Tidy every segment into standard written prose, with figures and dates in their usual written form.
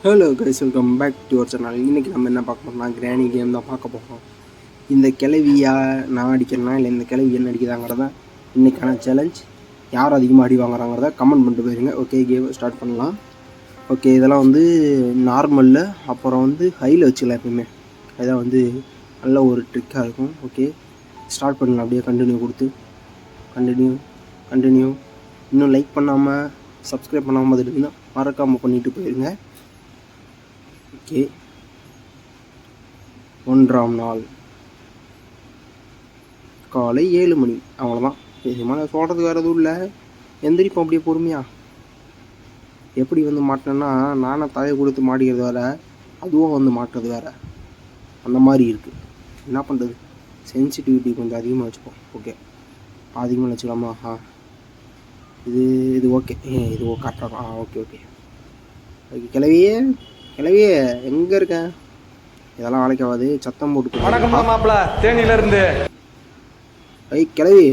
Hello guys, welcome back to your channel. இன்றைக்கி நம்ம என்ன பார்க்க போகிறோம்னா கிராணி கேம் தான் பார்க்க போகிறோம். இந்த கிளவியா நான் அடிக்கிறேன்னா இல்லை இந்த கிளவி என்ன அடிக்குதாங்கிறத இன்றைக்கான சேலஞ்ச். யார் அதிகமாக அடி வாங்குறாங்கிறத கமெண்ட் பண்ணிட்டு போயிருங்க. ஓகே, கேம் ஸ்டார்ட் பண்ணலாம். ஓகே, இதெல்லாம் வந்து நார்மலில், அப்புறம் வந்து ஹையில் வச்சுக்கலாம் எப்பவுமே. இதான் வந்து நல்ல ஒரு ட்ரிக்காக இருக்கும். ஓகே, ஸ்டார்ட் பண்ணலாம். அப்படியே கண்டினியூ கொடுத்து கண்டினியூ இன்னும் லைக் பண்ணாமல் சப்ஸ்கிரைப் பண்ணாமல் இருக்குன்னா மறக்காமல் பண்ணிட்டு போயிருங்க. ஓகே, 1ஆம் நாள் காலை 7 மணி. அவ்வளோதான். இதுமான சொல்கிறது வேறு எதுவும் இல்லை. எந்திரிப்போம் அப்படியே பொறுமையா. எப்படி வந்து மாட்டினேன்னா, நானும் தலையை கொடுத்து மாட்டிக்கிறது வேறு, அதுவும் வந்து மாட்டுறது வேறு, அந்த மாதிரி இருக்குது. என்ன பண்ணுறது, சென்சிட்டிவிட்டி கொஞ்சம் அதிகமாக வச்சுப்போம். ஓகே, அதிகமாக வச்சுக்கலாமா? இது ஓகே, இது கரெக்டாக. Okay okay okay. கிளவியே எங்கே இருக்கேன்? இதெல்லாம் வேலைக்காவது. சத்தம் போட்டு வணக்கம் மாப்பிள்ள, தேனியில இருந்து. கிளவி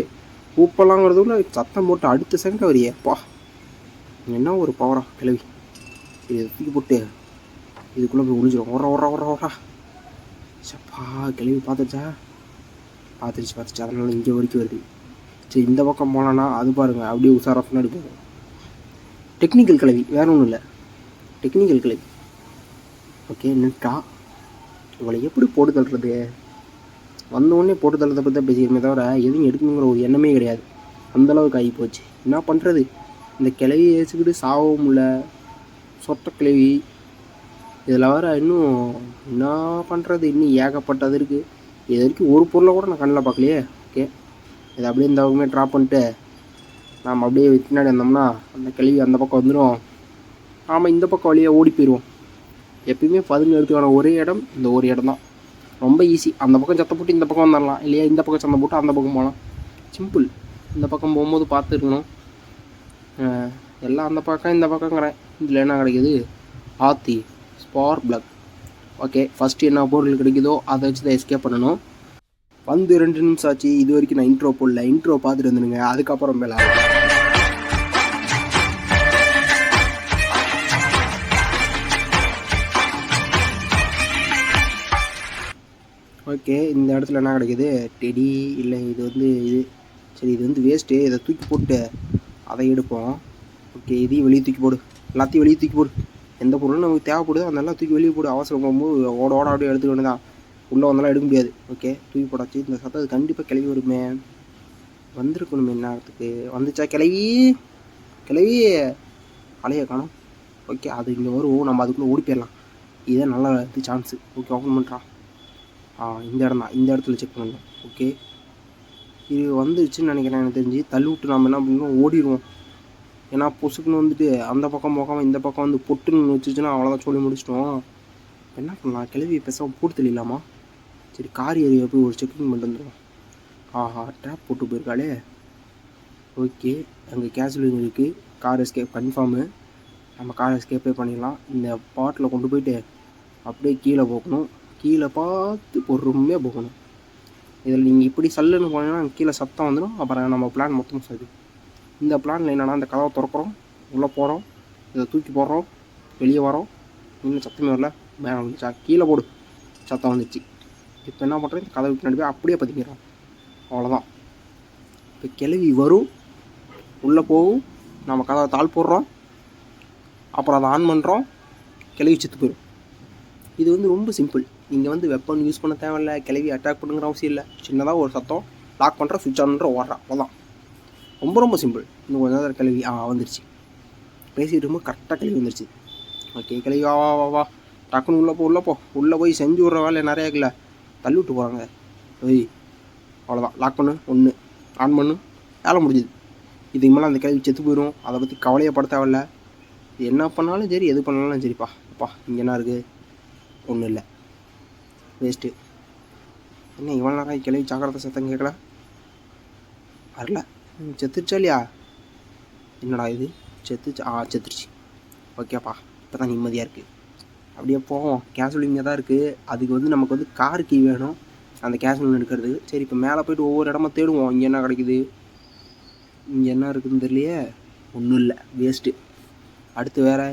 பூப்பலாங்கிறதுக்குள்ள சத்தம் போட்டு அடுத்த செகண்ட் வரியப்பா. என்ன ஒரு பவரா கிளவி. இதை தூக்கி போட்டு இதுக்குள்ளே போய் ஒழிஞ்சிடும். ஓரா சப்பா. கிளவி பார்த்துருச்சு. அதனால இங்கே வரைக்கும் வருது. சரி, இந்த பக்கம் போனான்னா அது பாருங்கள், அப்படியே உஷாராக பின்னாடி போகும். டெக்னிக்கல் கிளவி, வேறு ஒன்றும் இல்லை. டெக்னிக்கல் கிளவி. ஓகே, நின்ட்டா. இவளை எப்படி போட்டு தள்ளுறது? வந்தோடனே போட்டு தள்ளதை பற்றி தான் பேசிக்கிறமே தவிர எதுவும் எடுக்கணுங்கிற ஒரு எண்ணமே கிடையாது. அந்தளவுக்கு ஆகி போச்சு. என்ன பண்ணுறது, இந்த கிளவியை வச்சுக்கிட்டு சாகவும் இல்லை. சொட்ட கிளவி இதில் வர இன்னும் என்ன பண்ணுறது? இன்னும் ஏகப்பட்டது இருக்குது. இது வரைக்கும் ஒரு பொருளை கூட நான் கண்ணில் பார்க்கலையே. ஓகே, இதை அப்படியே இந்த பக்கமே ட்ராப் பண்ணிட்டு நாம் அப்படியே பின்னாடி வந்தோம்னா அந்த கிளவி அந்த பக்கம் வந்துடும். ஆமாம், இந்த பக்கம் வழியாக ஓடி போயிடுவோம். எப்பயுமே பதுங்கிறதுக்கான ஒரே இடம் இந்த ஒரு இடம் தான். ரொம்ப ஈஸி. அந்த பக்கம் சத்தம் போட்டு இந்த பக்கம் வந்துடலாம், இல்லையா இந்த பக்கம் சத்தம் போட்டு அந்த பக்கம் போகலாம். சிம்பிள். இந்த பக்கம் போகும்போது பார்த்துருக்கணும். எல்லாம் அந்த பக்கம் இந்த பக்கங்கிறேன். இதில் என்ன கிடைக்கிது? ஆத்தி ஸ்பார்க் பிளக். ஓகே, ஃபஸ்ட்டு என்ன பொருள் கிடைக்குதோ அதை வச்சு தான் எஸ்கேப் பண்ணணும். வந்து 2 நிமிஷம் ஆச்சு. இது வரைக்கும் நான் இன்ட்ரோ போடல. இன்ட்ரோ பார்த்துட்டு வந்துடுங்க, அதுக்கப்புறம் மேலே. ஓகே, இந்த இடத்துல என்ன கிடைக்கிது? டெடி இல்லை, இது சரி, இது வந்து வேஸ்ட்டு. இதை தூக்கி போட்டு அதை எடுப்போம். ஓகே, இதையும் வெளியே தூக்கி போடு. எல்லாத்தையும் வெளியே தூக்கி போடு. எந்த பொருளும் நமக்கு தேவைப்படுது அதெல்லாம் தூக்கி வெளியே போடு. அவசரம் போகும்போது ஓட அப்படியே எடுத்துக்க வேண்டியதான். உள்ளே வந்தாலும் எடுக்க முடியாது. ஓகே, தூக்கி போடாச்சு. இந்த சத்தம் கண்டிப்பாக கிளவி வருமே, வந்திருக்கணுமே. நேரத்துக்கு வந்துச்சா கிளவி? அலைய காணும். ஓகே, அது இங்கே வரும். நம்ம அதுக்குள்ளே ஓடி போயிடலாம். இதுதான் நல்லா சான்ஸு. ஓகே, ஓப்பன் பண்ணுறான். இந்த இடம் தான். இந்த இடத்துல செக் பண்ணணும். ஓகே, இது வந்துருச்சுன்னு நினைக்கிறேன். எனக்கு தெரிஞ்சு தள்ளி விட்டு நம்ம என்ன பண்ணணும், ஓடிடுவோம். ஏன்னா பொசுக்குன்னு வந்துட்டு அந்த பக்கம் போகாமல் இந்த பக்கம் வந்து பொட்டுன்னு வச்சுச்சுன்னா அவ்வளோதான், சொல்லி முடிச்சிட்டோம். என்ன பண்ணலாம்? கிளவி பேசாமல் போட்டு தெரியலாமா? சரி, கார் ஏரியா போய் ஒரு செக்கிங் பண்ணிட்டு வந்துடுவோம். ட்ராப் போட்டு போயிருக்காளே. ஓகே, அங்கே கேஸ்லிங் இருக்குது. Car escape confirm. நம்ம கார் எஸ்கேப்பே பண்ணிடலாம். இந்த பாட்டில் கொண்டு போயிட்டு அப்படியே கீழே போகணும். கீழே பார்த்து பொறுமையாக போகணும். இதில் நீங்கள் இப்படி சல்லுன்னு போனீங்கன்னா கீழே சத்தம் வந்துடும். அப்புறம் நம்ம பிளான் மொத்தம் சரி. இந்த பிளானில் என்னென்னா, இந்த கதவை திறக்கிறோம், உள்ளே போகிறோம், இதை தூக்கி போடுறோம், வெளியே வரோம். இன்னும் சத்தமே வரல. பேன் வந்துச்சா? கீழே போடு. சத்தம் வந்துச்சு. இப்போ என்ன பண்ணுறோம்? இந்த கதவை பின்னாடி போய் அப்படியே பற்றிக்கிறோம். அவ்வளோதான். இப்போ கிளவி வரும், உள்ளே போகும், நம்ம கதவை தாள் போடுறோம், அப்புறம் அதை ஆன் பண்ணுறோம், கிளவி செத்து போயிடும். இது வந்து ரொம்ப சிம்பிள். நீங்கள் வந்து வெப்பன் யூஸ் பண்ண தேவையில்லை. கிளவி அட்டாக் பண்ணுங்கிற அவசியம் இல்லை. சின்னதாக ஒரு சத்தம், லாக் பண்ணுற, சுவிட்ச் ஆன் பண்ணுற, ஓடுறா, அவ்வளோதான். ரொம்ப சிம்பிள். இன்னும் கொஞ்சம் நேரம் கிளவி வந்துருச்சு. பேசிகிட்டு இருக்கும்போது கரெக்டாக கிளவி வந்துருச்சு. ஓகே, கிளவி வா டக்குன்னு உள்ளே போய் செஞ்சு விட்ற வேலை நிறையா இருக்குல்ல, தள்ளி விட்டு போகிறாங்க. அவ்வளோதான். லாக் பண்ணு, 1 ஆன் பண்ணு, வேலை முடிஞ்சுது. இதுக்கு மேலே அந்த கிளவி செத்து போயிடும். அதை பற்றி கவலையை பட தேவையில்ல. என்ன பண்ணாலும் சரி, எது பண்ணாலும் சரிப்பா. இங்கே என்ன இருக்குது? ஒன்றும் இல்லை, வேஸ்ட்டு. என்ன இவ்வளோ நேரம் கிளவி சாக்கிறத சத்தம் கேட்கல? வரல. செத்துருச்சா இல்லையா? என்னடா இது, செத்துருச்சு. ஓகேப்பா, இப்போ தான் நிம்மதியாக இருக்குது. அப்படியே போவோம். கேஷுவல் இங்கே தான் இருக்குது. அதுக்கு வந்து நமக்கு வந்து கார் கீ வேணும், அந்த கேஷுவல் எடுக்கிறது. சரி, இப்போ மேலே போய்ட்டு ஒவ்வொரு இடமா தேடுவோம். இங்கே என்ன கிடைக்குது? இங்கே என்ன இருக்குதுன்னு தெரியலையே. ஒன்றும் இல்லை, வேஸ்ட்டு. அடுத்து வேறு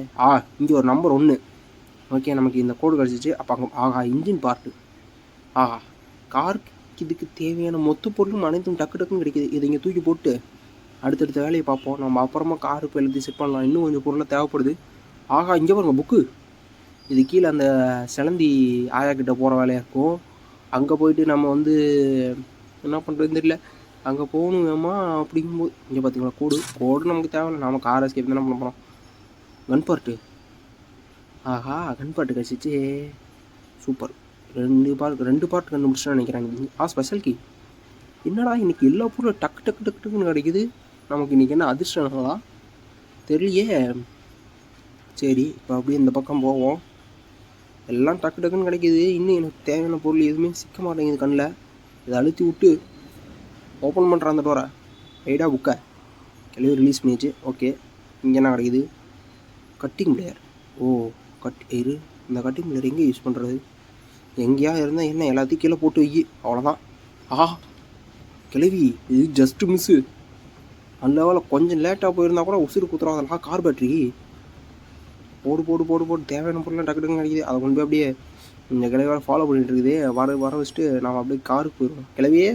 இங்கே ஒரு நம்பர் 1 ஓகே, நமக்கு இந்த கோடு கிடச்சிச்சு. அப்போ அங்கே ஆஹா இன்ஜின் பார்ட்டு. ஆஹா, காருக்கு இதுக்கு தேவையான மொத்த பொருளும் அனைத்தும் டக்கு டக்குன்னு கிடைக்கிது. இதை இங்கே தூக்கி போட்டு அடுத்தடுத்த வேலையை பார்ப்போம். நம்ம அப்புறமா காரு இப்போ எல்லாத்தையும் செட் பண்ணலாம். இன்னும் கொஞ்சம் பொருளாக தேவைப்படுது. ஆஹா, இங்கே பாருங்க புக்கு. இது கீழே அந்த சிலந்தி ஆயா கிட்ட போகிற வேலையாக இருக்கும். அங்கே போயிட்டு நம்ம வந்து என்ன பண்ணுறதுன்னு தெரியல. அங்கே போகணும் வேமா அப்படிங்கும்போது இங்கே பார்த்தீங்களா கோடு நமக்கு தேவையில்லை. நம்ம கார் எஸ்கேப் தான் பண்ண போகிறோம். Gun part. ஆஹா, கன் பார்ட்டு கிடச்சிச்சு. சூப்பர். ரெண்டு பார்ட் கண்டுபிடிச்சுன்னு நினைக்கிறாங்க. Special key. என்னடா இன்றைக்கி எல்லா பொருளும் டக்கு டக்கு டக்கு டக்குன்னு கிடைக்குது. நமக்கு இன்றைக்கி என்ன அதிர்ஷ்டங்களா தெரியலையே. சரி, இப்போ அப்படியே இந்த பக்கம் போவோம். எல்லாம் டக்கு டக்குன்னு கிடைக்கிது. இன்னும் எனக்கு தேவையான பொருள் எதுவுமே சிக்க மாட்டேங்குது கண்ணில். இதை அழுத்தி விட்டு ஓப்பன் பண்ணுற அந்த டோரை. ஐடா புக்கை கிளவி ரிலீஸ் பண்ணிச்சு. ஓகே, இங்கே என்ன கிடைக்குது? Cutting plier. இந்த கட்டிங் பிளேயர் எங்கே யூஸ் பண்ணுறது? எங்கேயா இருந்தால் என்ன எல்லாத்தையும் கீழே போட்டு வை, அவ்வளோதான். கிளவி இது ஜஸ்ட்டு மிஸ்ஸு. அந்த லெவலில் கொஞ்சம் லேட்டாக போயிருந்தால் கூட உசுறு குத்துறோம். அதெல்லாம் கார் பேட்ரி. போடு தேவையான பொருள்லாம் டக்கு டக்குன்னு கிடைக்கிது. அதை கொண்டு போய் அப்படியே இந்த கிளவியால் ஃபாலோ பண்ணிகிட்டு இருக்குது. வர வச்சுட்டு நாம் அப்படியே காருக்கு போயிடுவோம். கிளவியே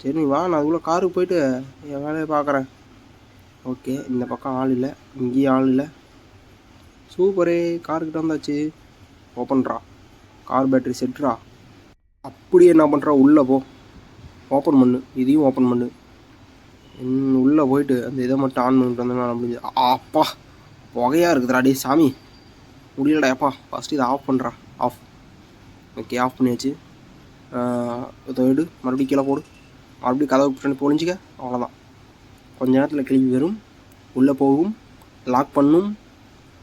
சரி நீ வா, நான் அதுக்குள்ளே காருக்கு போயிட்டு என் வேலையை பார்க்குறேன். ஓகே, இந்த பக்கம் ஆள் இல்லை, இங்கேயும் ஆள் இல்லை. சூப்பரே, காருக்கிட்ட வந்தாச்சு. ஓப்பன்ரா, கார் பேட்ரி செட்ரா. அப்படியே என்ன பண்ணுறா, உள்ளே போ, ஓப்பன் பண்ணு, இதையும் ஓப்பன் பண்ணு. உள்ளே போயிட்டு அந்த இதை மட்டும் ஆன் பண்ணிட்டு வந்தோம்னா முடிஞ்சு. அப்பா புகையாக இருக்குதுடா டே சாமி, முடியலடா எப்பா. ஃபஸ்ட்டு இதை ஆஃப் பண்ணுறா. ஆஃப். ஓகே, ஆஃப் பண்ணியாச்சு. எடு, மறுபடியும் கீழே போடு. மறுபடியும் கதவு பண்ணி பொழிஞ்சிக்க, அவ்வளோதான். கொஞ்ச நேரத்தில் கிளம்பி வரும், உள்ளே போகும், லாக் பண்ணும்,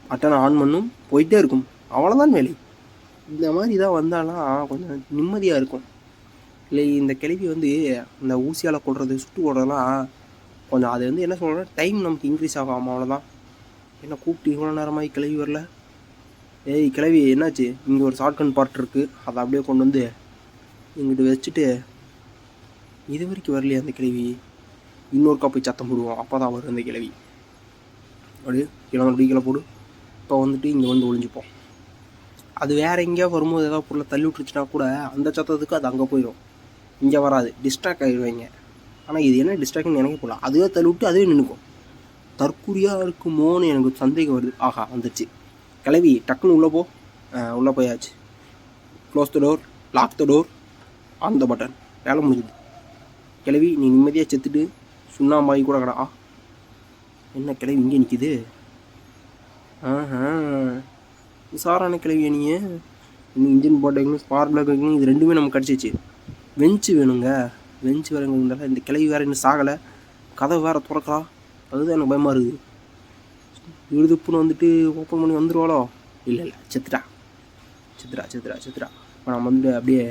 பட்டனை ஆன் பண்ணும், போயிட்டே இருக்கும். அவ்வளோதான் வேலை. இந்த மாதிரி தான் வந்தாலும் கொஞ்சம் நிம்மதியாக இருக்கும். இல்லை இந்த கிளவி வந்து இந்த ஊசியால் கொள்வது, சுட்டு கொள்றதெல்லாம் கொஞ்சம் அது வந்து என்ன சொல்கிறேன், டைம் நமக்கு இன்க்ரீஸ் ஆகும். அவ்வளோதான். என்ன கூப்பிட்டு இவ்வளோ நேரமாக கிளவி வரல? ஏய் கிளவி என்னாச்சு? இங்கே ஒரு ஷார்ட்கன் பார்ட் இருக்குது, அதை அப்படியே கொண்டு வந்து இங்கிட்டு வச்சுட்டு இது வரைக்கும் வரலையே அந்த கிளவி. இன்னொரு போய் சத்தம் போடுவோம், அப்போ தான் வரும் அந்த கிளவி. அப்படியே கீழே போடு. இப்போ வந்துட்டு இங்கே வந்து ஒழிஞ்சுப்போம். அது வேறு எங்கேயா வரும்போது ஏதாவது பொருளை தள்ளி விட்டுருச்சுன்னா கூட அந்த சத்தத்துக்கு அது அங்கே போயிடும், இங்கே வராது. டிஸ்ட்ராக்ட் ஆகிடுவாங்க. ஆனால் இது என்ன டிஸ்ட்ராக்ட்னு நினைக்க போகலாம். அதுவே தள்ளி விட்டு அதுவே நின்றுக்கும். தற்கூரியாக இருக்குமோன்னு எனக்கு சந்தேகம் வருது. ஆஹா, வந்துச்சு. கிளவி டக்குன்னு உள்ளே போ. உள்ளே போயாச்சு. Close the door, lock the door, on the button. வேலை முடிஞ்சுது. கிளவி நீ நிம்மதியாக செத்துட்டு சுண்ணாம்பாகி கூட கடா. என்ன கிளவி இங்கே நிற்கிது? உசாரான கிளவியா நீ? இன்னும் இன்ஜின் போட் வைக்கணும், ஸ்பார்க் பிளக் வைக்கணும், இது ரெண்டுமே நமக்கு கிடச்சிச்சு. வெஞ்சு வேணுங்க, வெஞ்சு வேணுங்கிறதால இந்த கிளவி வேறு இன்னும் சாகலை. கதவை வேறு திறக்கிறா, அதுதான் எனக்கு பயமாக இருக்குது. விழுதுப்புன்னு வந்துட்டு ஓப்பன் பண்ணி வந்துடுவாளோ? இல்லை செத்துட்டா. இப்போ நம்ம வந்து அப்படியே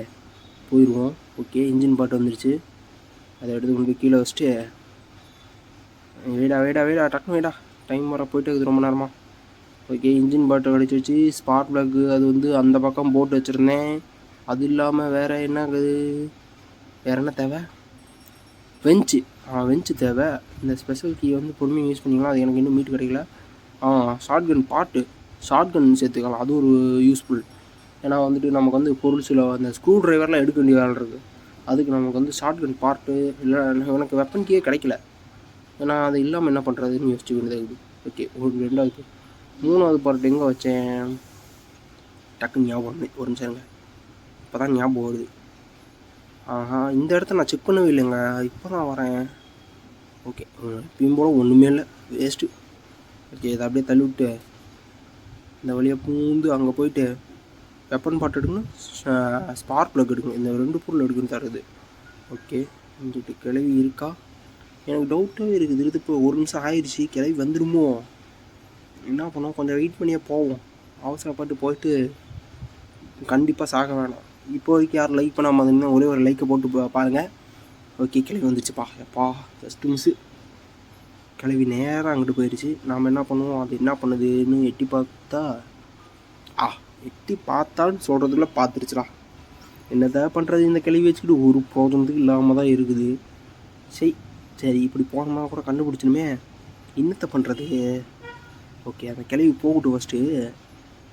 போயிடுவோம். ஓகே, இன்ஜின் பாட்டு வந்துடுச்சு. அதை எடுத்து கொண்டு போய் கீழே வச்சுட்டு வெயிடா டக்குன்னு வெயிடா. டைம் வர போயிட்டு இருக்குது ரொம்ப நேரமாக. ஓகே, இன்ஜின் பாட்டு கடிச்சு வச்சு ஸ்பார்க் பிளக்கு அது வந்து அந்த பக்கம் போட்டு வச்சுருந்தேன். அது இல்லாமல் வேறு என்ன தேவை? வெஞ்சு தேவை. இந்த ஸ்பெஷல் கீ வந்து பொறுமையாக யூஸ் பண்ணிக்கலாம். அது எனக்கு இன்னும் மீட்டு கிடைக்கல. ஷார்ட் கன் சேர்த்துக்கலாம், அது ஒரு யூஸ்ஃபுல். ஏன்னா வந்துட்டு நமக்கு வந்து பொருள் சில அந்த ஸ்க்ரூ ட்ரைவர்லாம் எடுக்க வேண்டிய வேலை இருக்குது. அதுக்கு நமக்கு வந்து ஷார்ட் கன் பார்ட்டு இல்லை. எனக்கு வெப்பன் கீயே கிடைக்கல. ஏன்னா அது இல்லாமல் என்ன பண்ணுறதுன்னு யோசிச்சு வேண்டியது. ஓகே, ரெண்டாவது 3வது பார்ட் எங்கே வச்சேன்? டக்குன்னு ஞாபகம் இல்லை, ஒரு நிமிஷம் இருங்க. இப்போ தான் ஞாபகம் வருது. இந்த இடத்த நான் செக் பண்ணவே இல்லைங்க, இப்போ தான் வரேன். ஓகே, இப்பயும் போல் ஒன்றுமே இல்லை, வேஸ்ட்டு. ஓகே, இதை அப்படியே தள்ளி விட்டு இந்த வழியாக பூந்து அங்கே போயிட்டு வெப்பன் பார்ட் எடுக்கணும், ஸ்பார்க் பிளக் எடுக்கணும். இந்த 2 பொருள் எடுக்கணும் தருது. ஓகே, இங்கிட்டு கிளவி இருக்கா? எனக்கு டவுட்டாகவே இருக்குது. இது இப்போ 1 நிமிஷம் ஆயிடுச்சு, கிளவி வந்துடுமோ? என்ன பண்ணுவோம், கொஞ்சம் வெயிட் பண்ணியே போவோம். அவசரப்பட்டு போயிட்டு கண்டிப்பாக சாக வேணாம். இப்போதைக்கு யாரும் லைக் பண்ணாமல் இருந்தீங்கன்னா ஒரே ஒரு லைக்கை போட்டு பாருங்கள். ஓகே, கிளவி வந்துச்சுப்பா. எப்பா ஜஸ்ட்டு மிஸ்ஸு. கிளவி நேராக அங்கிட்டு போயிடுச்சு. நாம் என்ன பண்ணுவோம், அது என்ன பண்ணுதுன்னு எட்டி பார்த்தான்னு சொல்கிறதுக்குள்ள பார்த்துருச்சுடா. என்னதான் பண்ணுறது, இந்த கிளவி வச்சுக்கிட்டு ஒரு ப்ரோஜனத்துக்கு இல்லாமல் தான் இருக்குது. சரி இப்படி போனோம்னா கூட கண்டுபிடிச்சணுமே, என்னத்தை பண்ணுறது? ஓகே, அந்த கிளவி போகட்டும் ஃபஸ்ட்டு.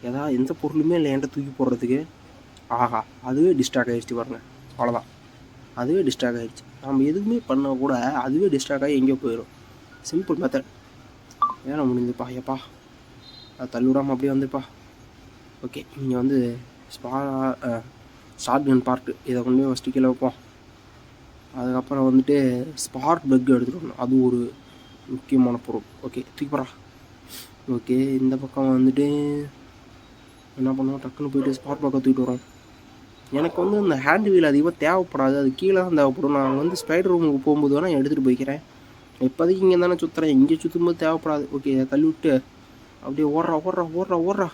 ஏதாவது எந்த பொருளுமே இல்லை என்கிட்ட தூக்கி போடுறதுக்கு. ஆஹா, அதுவே டிஸ்ட்ராக்ட் ஆகிடுச்சு பாருங்கள். அவ்வளோதான், அதுவே டிஸ்ட்ராக்ட் ஆகிடுச்சு. நம்ம எதுவுமே பண்ணால் கூட அதுவே டிஸ்ட்ராக்ட் ஆகி எங்கேயோ போயிடும். Simple method. வேலை முடிஞ்சுப்பா. எப்பா அது தள்ளி விடாமல் அப்படியே வந்துப்பா. ஓகே, இங்கே வந்து ஷார்ட் கன் பார்ட்டு இதை கொண்டு போய் ஃபஸ்ட்டு கீழே வைப்போம். அதுக்கப்புறம் வந்துட்டு ஸ்பார்க் பக் எடுத்துகிட்டு வரணும், அது ஒரு முக்கியமான பொருள். ஓகே, தூக்கி போடுறா. ஓகே, இந்த பக்கம் வந்துட்டு என்ன பண்ணுவோம், டக்குன்னு போய்ட்டு ஸ்பார்க் பக்கை தூக்கிட்டு வரோம். எனக்கு வந்து இந்த ஹேண்ட் வீல் அதிகமாக தேவைப்படாது, அது கீழே தான் தேவைப்படும். நான் வந்து ஸ்பைடர் ரூமுக்கு போகும்போது வேணால் எடுத்துகிட்டு போய்க்கிறேன். இப்போதைக்கு இங்கே தானே சுற்றுறேன், இங்கே சுற்றும்போது தேவைப்படாது. ஓகே, தள்ளி விட்டு அப்படியே ஓடுறா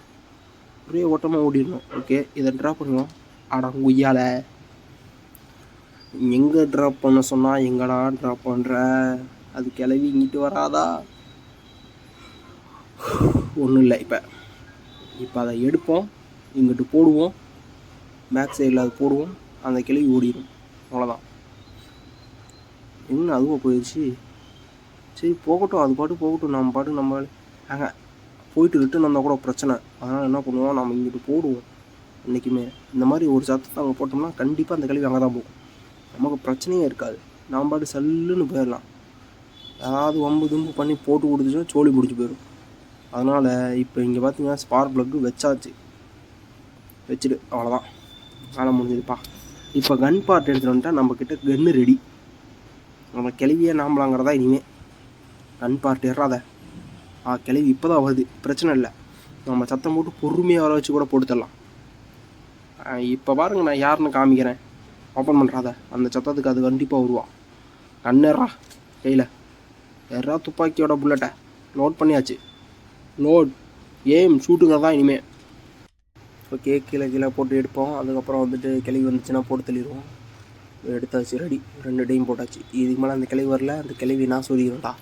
ஒரே ஓட்டமாக ஓடிடணும். ஓகே, இதை ட்ராப் பண்ணுவோம். அடங்குய்யால எங்கே ட்ராப் பண்ண சொன்னால் எங்கடா ட்ராப் பண்ணுற? அது கிளவி இங்கிட்டு வராதா? ஒன்றும் இல்லை. இப்போ அதை எடுப்போம், இங்கிட்டு போடுவோம், பேக் சைடில் அது போடுவோம், அந்த கிளவி ஓடிடும். அவ்வளோதான். என்ன அதுவும் போயிடுச்சு? சரி போகட்டும், அது பாட்டு போகட்டும். நம்ம அங்கே போயிட்டு ரிட்டன் வந்தால் கூட பிரச்சனை. அதனால் என்ன பண்ணுவோம், நம்ம இங்கிட்டு போடுவோம். என்றைக்குமே இந்த மாதிரி ஒரு சத்தத்தை அங்கே போட்டோம்னா கண்டிப்பாக அந்த கல்வி அங்கே தான் போகும். நமக்கு பிரச்சனையே இருக்காது, நாம் பாட்டு சல்லுன்னு போயிடலாம். ஏதாவது வம்பு தும்பு பண்ணி போட்டு கொடுத்துச்சுன்னா சோழி பிடிச்சி போயிடும். அதனால் இப்போ இங்கே பார்த்தீங்கன்னா ஸ்பார்க் ப்ளக்கு வச்சாச்சு, வச்சுட்டு அவ்வளோதான், வேலை முடிஞ்சதுப்பா. இப்போ கன் பார்ட் எடுத்துகிட்டு வந்துட்டால் நம்மக்கிட்ட கன்று ரெடி. நம்ம கிளவியே நாம்பலாங்கிறதா இனிமேல். கன் பார்ட் ஏறாத கிளவி இப்போ தான் வருது, பிரச்சனை இல்லை. நம்ம சத்தம் போட்டு பொறுமையாக வர வச்சு கூட போட்டு தரலாம். இப்போ பாருங்கள், நான் யாருன்னு காமிக்கிறேன். ஓப்பன் பண்ணுறாத அந்த சத்தத்துக்கு அது கண்டிப்பாக வருவான். கண்ணேறா கையில் ஏறா, துப்பாக்கியோட புல்லட்டை லோட் பண்ணியாச்சு. லோட் ஏம் ஷூட்டுங்க தான் இனிமேல். ஓகே, கீழே போட்டு எடுப்போம். அதுக்கப்புறம் வந்துட்டு கிளவி வந்துச்சுன்னா போட்டு தள்ளிடுவோம். எடுத்தாச்சு, ரெடி. 2 டைம் போட்டாச்சு. இதுக்கு மேலே அந்த கிளவி வரல, அந்த கிளவி நான் சொல்லிடுவேன்டா.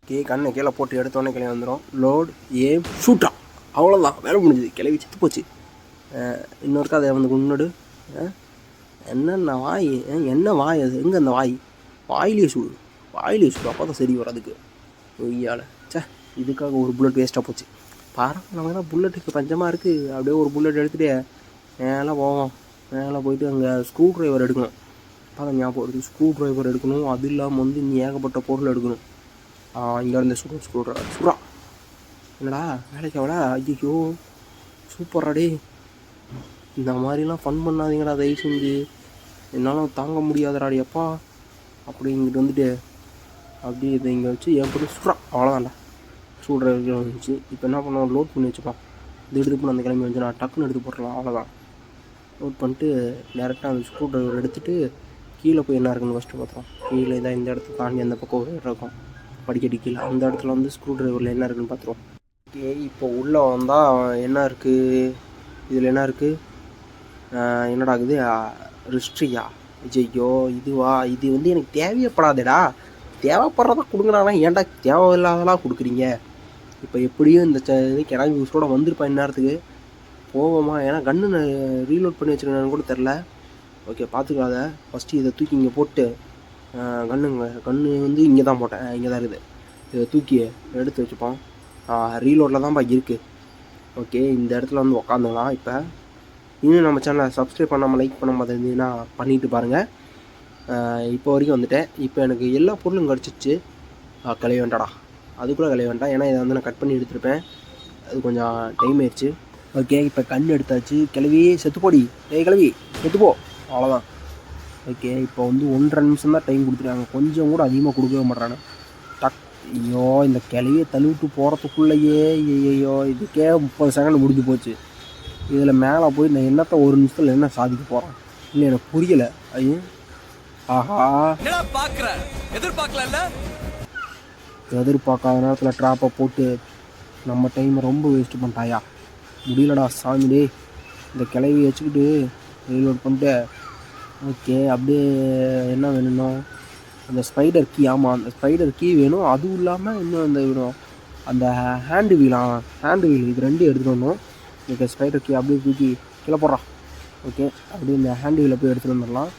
ஓகே, கண்ணை கீழே போட்டு எடுத்தோடனே கிளவி வந்துடும். லோட் ஏம் ஷூட்டா, அவ்வளோதான், வேலை முடிஞ்சுது. கிளவி செத்து போச்சு. இன்னொருக்கா அதை வந்து முன்னோடு என்னென்ன வாய், என்ன வாய் அது? எங்கே அந்த வாயிலே சுடு அப்போ தான் சரி வர்றதுக்கு. ஒய்யால் இதுக்காக ஒரு புல்லட் வேஸ்ட்டாக போச்சு. பாருங்கள், நமக்கு தான் புல்லட்டுக்கு பஞ்சமாக இருக்குது. அப்படியே ஒரு புல்லட் எடுத்துகிட்டு மேலே போவோம். மேலே போயிட்டு அங்கே ஸ்க்ரூ ட்ரைவர் எடுக்கணும். அப்போ ஞாபகம் வருது, ஸ்க்ரூ ட்ரைவர் எடுக்கணும். அது இல்லாமல் வந்து நீ ஏகப்பட்ட பொருள் எடுக்கணும். இங்கேருந்து ஸ்க்ரூ ட்ரைவர் சுறா. என்னடா வேலைக்கு அவடா? ஐயோ சூப்பராடே. இந்த மாதிரிலாம் ஃபன் பண்ணாதீங்கடா தயவு செஞ்சு, என்னால் தாங்க முடியாதடாடி அப்பா. அப்படி இங்கிட்டு வந்துட்டு அப்படி இதை இங்கே வச்சு எப்படி சுறா, அவ்வளோதான்டா. ஸ்க்ரூ ட்ரைவர் வந்துச்சு. இப்போ என்ன பண்ணுவோம், லோட் பண்ணி வச்சுப்போம். இது எடுத்து போய் அந்த கிளம்பி வந்து நான் டக்குன்னு எடுத்து போட்டுடலாம். அவ்வளோதான். லோட் பண்ணிட்டு டேரெக்டாக அந்த ஸ்க்ரூ ட்ரைவர் எடுத்துகிட்டு கீழே போய் என்ன இருக்குன்னு ஃபஸ்ட்டு பார்த்தோம். கீழே தான் இந்த இடத்த தாண்டி அந்த பக்கம் ஒரு இருக்கும், படிக்கடி கீழே. அந்த இடத்துல வந்து ஸ்க்ரூ ட்ரைவரில் என்ன இருக்குன்னு பார்த்துருவோம். ஓகே, இப்போ உள்ளே வந்தால் என்ன இருக்குது, இதில் என்ன இருக்குது, என்னடா ஆகுது, ரிஸ்ட்ரியா. ஐயோ இதுவா, இது வந்து எனக்கு தேவையப்படாதேடா. தேவைப்படுறதா கொடுக்குறானா, ஏன்டா தேவையில்லாதெல்லாம் கொடுக்குறீங்க? இப்போ எப்படியும் இந்த இது கிளம்பி யூஸோட வந்திருப்பேன் இந்நேரத்துக்கு. போவோமா? ஏன்னா கன்று ரீலோட் பண்ணி வச்சுருக்கேன்னு கூட தெரில. ஓகே, பார்த்துக்காத. ஃபஸ்ட்டு இதை தூக்கி இங்கே போட்டு கன்று வந்து இங்கே தான் போட்டேன், இங்கே தான் இருக்குது. இதை தூக்கி எடுத்து வச்சுப்போம். ரீலோடில் தான்ப்பா இருக்குது. ஓகே, இந்த இடத்துல வந்து உக்காந்துக்கலாம். இப்போ இன்னும் நம்ம சேனலை சப்ஸ்கிரைப் பண்ணாமல் லைக் பண்ணாமல் இருந்தீங்கன்னா பண்ணிவிட்டு பாருங்கள். இப்போ வரைக்கும் வந்துட்டேன். இப்போ எனக்கு எல்லா பொருளும் கிடச்சிச்சு. கிளைய வேண்டாடா, அதுக்குள்ளே கிளைய வேண்டாம். ஏன்னா இதை வந்து நான் கட் பண்ணி எடுத்துருப்பேன், அது கொஞ்சம் டைம் ஆயிடுச்சு. ஓகே, இப்போ கண் எடுத்தாச்சு. கிளவி செத்துப்போடி, கிளவி செத்துப்போ, அவ்வளோதான். ஓகே, இப்போ வந்து 1.5 நிமிஷம் தான் டைம் கொடுத்துருக்காங்க, கொஞ்சம் கூட அதிகமாக கொடுக்கவே மாட்றானு. ஐயோ, இந்த கிளவியை தள்ளிவிட்டு போகிறதுக்குள்ளேயே ஐயோ இதுக்கே 30 செகண்ட் முடிஞ்சு போச்சு. இதில் மேலே போய் நான் என்னத்த 1 நிமிஷத்தில் என்ன சாதிக்க போகிறேன்? இல்லை எனக்கு புரியலை. ஐயோ ஆஹா, எதிர்பார்க்காத நேரத்தில் ட்ராப்பை போட்டு நம்ம டைமை ரொம்ப வேஸ்ட் பண்ணிட்டாயா. முடியலடா சாமிடே. இந்த கிளவி வச்சுக்கிட்டு ரீலோட் பண்ணிட்டு ஓகே, அப்படியே என்ன வேணும்னா அந்த ஸ்பைடர் கீ. ஆமாம், அந்த ஸ்பைடர் கீ வேணும். அதுவும் இல்லாமல் இன்னும் அந்த வேணும், அந்த ஹேண்டு வீல். இது 2 எடுத்துகிட்டு வரணும். ஓகே, ஸ்பைடர் கீ அப்படியே தூக்கி கீழே போடுறான். ஓகே, அப்படியே இந்த ஹேண்ட் வீலை போய் எடுத்துகிட்டு வந்துடலாம்.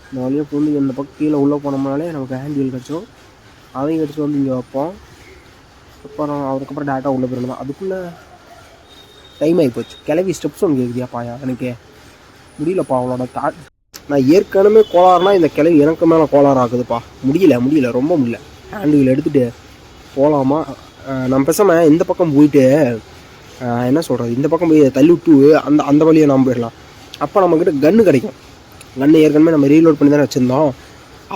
இந்த வழியாக வந்து இந்த பக்கம் கீழே உள்ளே போனோம்னாலே நமக்கு ஹேண்ட் வீல் கிடச்சோம். அதையும் எடுத்துகிட்டு வந்து இங்கே வைப்போம். அப்புறம் அதுக்கப்புறம் டேரெக்டாக உள்ளே போயிடணும். அதுக்குள்ளே டைம் ஆகி போச்சு. கிளவி ஸ்டெப்ஸ் ஒன்று கேட்குதியாப்பா எனக்கு முடியலப்பா அவளோட நான் ஏற்கனவே கோளாறுனா இந்த கிளவி எனக்கு மேலே கோளாறு ஆகுதுப்பா. முடியல ரொம்ப முடியல. ஹேண்டில் எடுத்துகிட்டு போகலாமா? நம்ம பேசாமல் இந்த பக்கம் போயிட்டு என்ன சொல்கிறது, இந்த பக்கம் போய் தள்ளி விட்டு அந்த வழியை நாம் போயிடலாம். அப்போ நம்மக்கிட்ட கன்று கிடைக்கும். கன்று ஏற்கனவே நம்ம ரீலோட் பண்ணி தானே வச்சுருந்தோம்.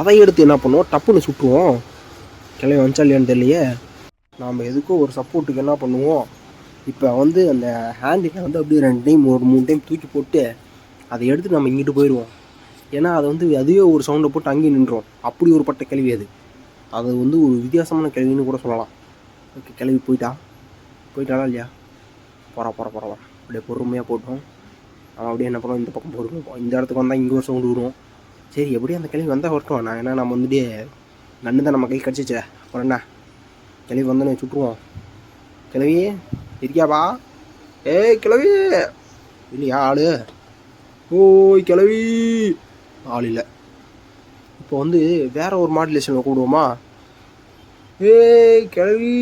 அதை எடுத்து என்ன பண்ணுவோம், டப்புன்னு சுட்டுவோம். கிளவி வந்துச்சா இல்லையான்னு தெரியலையே. நாம் எதுக்கும் ஒரு சப்போர்ட்டுக்கு என்ன பண்ணுவோம், இப்போ வந்து அந்த ஹேண்டில் வந்து அப்படியே 2 டைம் ஒரு 3 டைம் தூக்கி போட்டு அதை எடுத்து நம்ம இங்கிட்டு போயிடுவோம். ஏன்னா அது வந்து அதுவே ஒரு சவுண்டை போட்டு அங்கேயே நின்றோம். அப்படி ஒரு பட்ட கேள்வி அது வந்து ஒரு வித்தியாசமான கேள்வின்னு கூட சொல்லலாம். ஓகே, கிளவி போயிட்டாளா இல்லையா? போகிறா அப்படியே பொறுமையாக போட்டோம். அவன் அப்படியே என்ன பண்ணுவோம், இந்த பக்கம் போடுவோம். இந்த இடத்துக்கு வந்தால் இங்கே ஒரு சவுண்டு விடுவோம். சரி, எப்படியும் அந்த கிளவி வந்தால் வரட்டும். நான் ஏன்னா நம்ம வந்துட்டு நன்னு தான் நம்ம கை கிடச்சிச்சே, அப்புறம் என்ன, கிளவி வந்தோடனே சுட்டுருவோம். கிளவி இருக்கியாப்பா? ஏய் கிளவி இல்லையா ஆளு? ஓய் கிளவி ஆள் இல்லை. இப்போ வந்து வேற ஒரு மாடுலேஷனில் கூப்பிடுவோமா? ஏய் கிளவி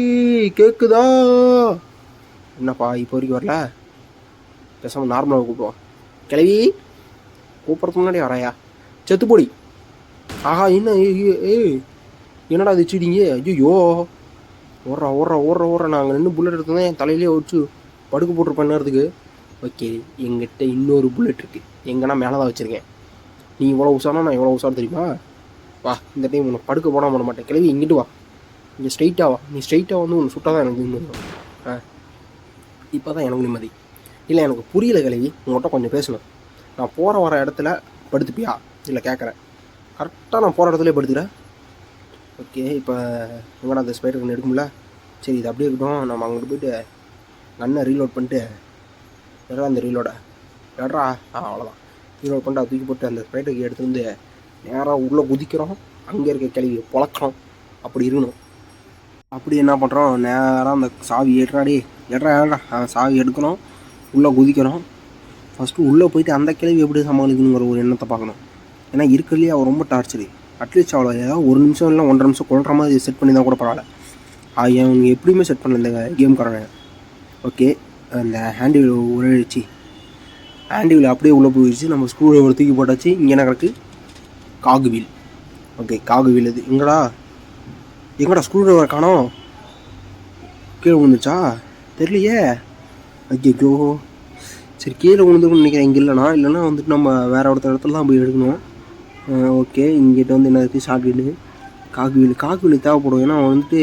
கேட்குதா? என்னப்பா இப்போ வரைக்கும் வரல? பேசாமல் நார்மலாக கூப்பிடுவோம். கிளவி கூப்பிட்றதுக்கு முன்னாடி வரையா செத்துப்பொடி. ஆஹா என்ன ஏய் என்னடா அது சீடிங்க? ஐயோ ஓடுறா நாங்கள் நின்று புல்லட் எடுத்து தான் என் தலையிலே வச்சு படுக்க போட்டிருப்பேன் நேரத்துக்கு. ஓகே, எங்கிட்ட இன்னொரு புல்லட் இருக்குது. எங்கன்னா மேலே தான் வச்சுருக்கேன். நீ இவ்வளோ உஷாரா, நான் இவ்வளோ உஷார் தெரியுமா? வா, இந்த டைம் உன்னை படுக்க போட மாட்டேன். கிளவி இங்கிட்டு வா, இங்கே ஸ்ட்ரைட்டாக வா. நீ ஸ்ட்ரைட்டாக வந்து ஒன்று சுட்டால் தான் எனக்கு நிம்மதி. இப்போ தான் எனக்கு நிம்மதி. இல்லை எனக்கு புரியல கிளவி, உங்கள்கிட்ட கொஞ்சம் பேசணும். நான் வர இடத்துல படுத்துப்பியா? இல்லை கேட்குறேன். கரெக்டாக நான் போகிற இடத்துல படுத்துக்கிறேன். ஓகே, இப்போ எங்கடா அந்த ஸ்பைடர் கன் எடுக்கும்ல? சரி, இது அப்படியே இருக்கட்டும். நம்ம அங்கிட்டு போய்ட்டு கன்னை ரீலோட் பண்ணிட்டு எடா அந்த ரீலோட எட்ரா அவ்வளோதான். ரீலோட் பண்ணிட்டு தூக்கி போட்டு அந்த ஸ்பைடருக்கு எடுத்து வந்து நேராக உள்ளே குதிக்கிறோம். அங்கே இருக்க கிளவி பொழக்கிறோம். அப்படி இருக்கணும். அப்படி என்ன பண்ணுறோம், நேராக அந்த சாவி எட்ரா சாவி எடுக்கணும். உள்ளே குதிக்கிறோம். ஃபஸ்ட்டு உள்ளே போயிட்டு அந்த கிளவி எப்படி சமாளிக்கணுங்கிற ஒரு எண்ணத்தை பார்க்கணும். ஏன்னா இருக்கிறதுலேயே அவள் ரொம்ப டார்ச்சரு. அட்லீஸ்ட் அவளை ஏதாவது 1 நிமிஷம் இல்லை 1.5 நிமிஷம் கொள்கிற மாதிரி செட் பண்ணி தான் கூட பரவாயில்ல. அவங்க எப்படியுமே செட் பண்ணல இந்த கேம்காரங்க. ஓகே, அந்த ஹேண்டில் உரைச்சி ஹேண்டில் அப்படியே உள்ளே போயிடுச்சு. நம்ம ஸ்க்ரூ டிரைவர் தூக்கி போட்டாச்சு. இங்கே என்ன கிடக்கு? காகுவீல். ஓகே, காகுவீல் இது எங்கடா ஸ்க்ரூ டிரைவர் காணோம்? கீழே விழுந்துச்சா தெரியலையே. ஐயோ, சரி கீழே விழுந்துருக்குன்னு நினைக்கிறேன். இங்கே இல்லைனா வந்துட்டு நம்ம வேறு இடத்துல தான் போய் எடுக்கணும். ஓகே, இங்கிட்ட வந்து என்ன இருக்குது? ஷார்ட்கட்டு. காகுவீல் தேவைப்படும். ஏன்னா வந்துட்டு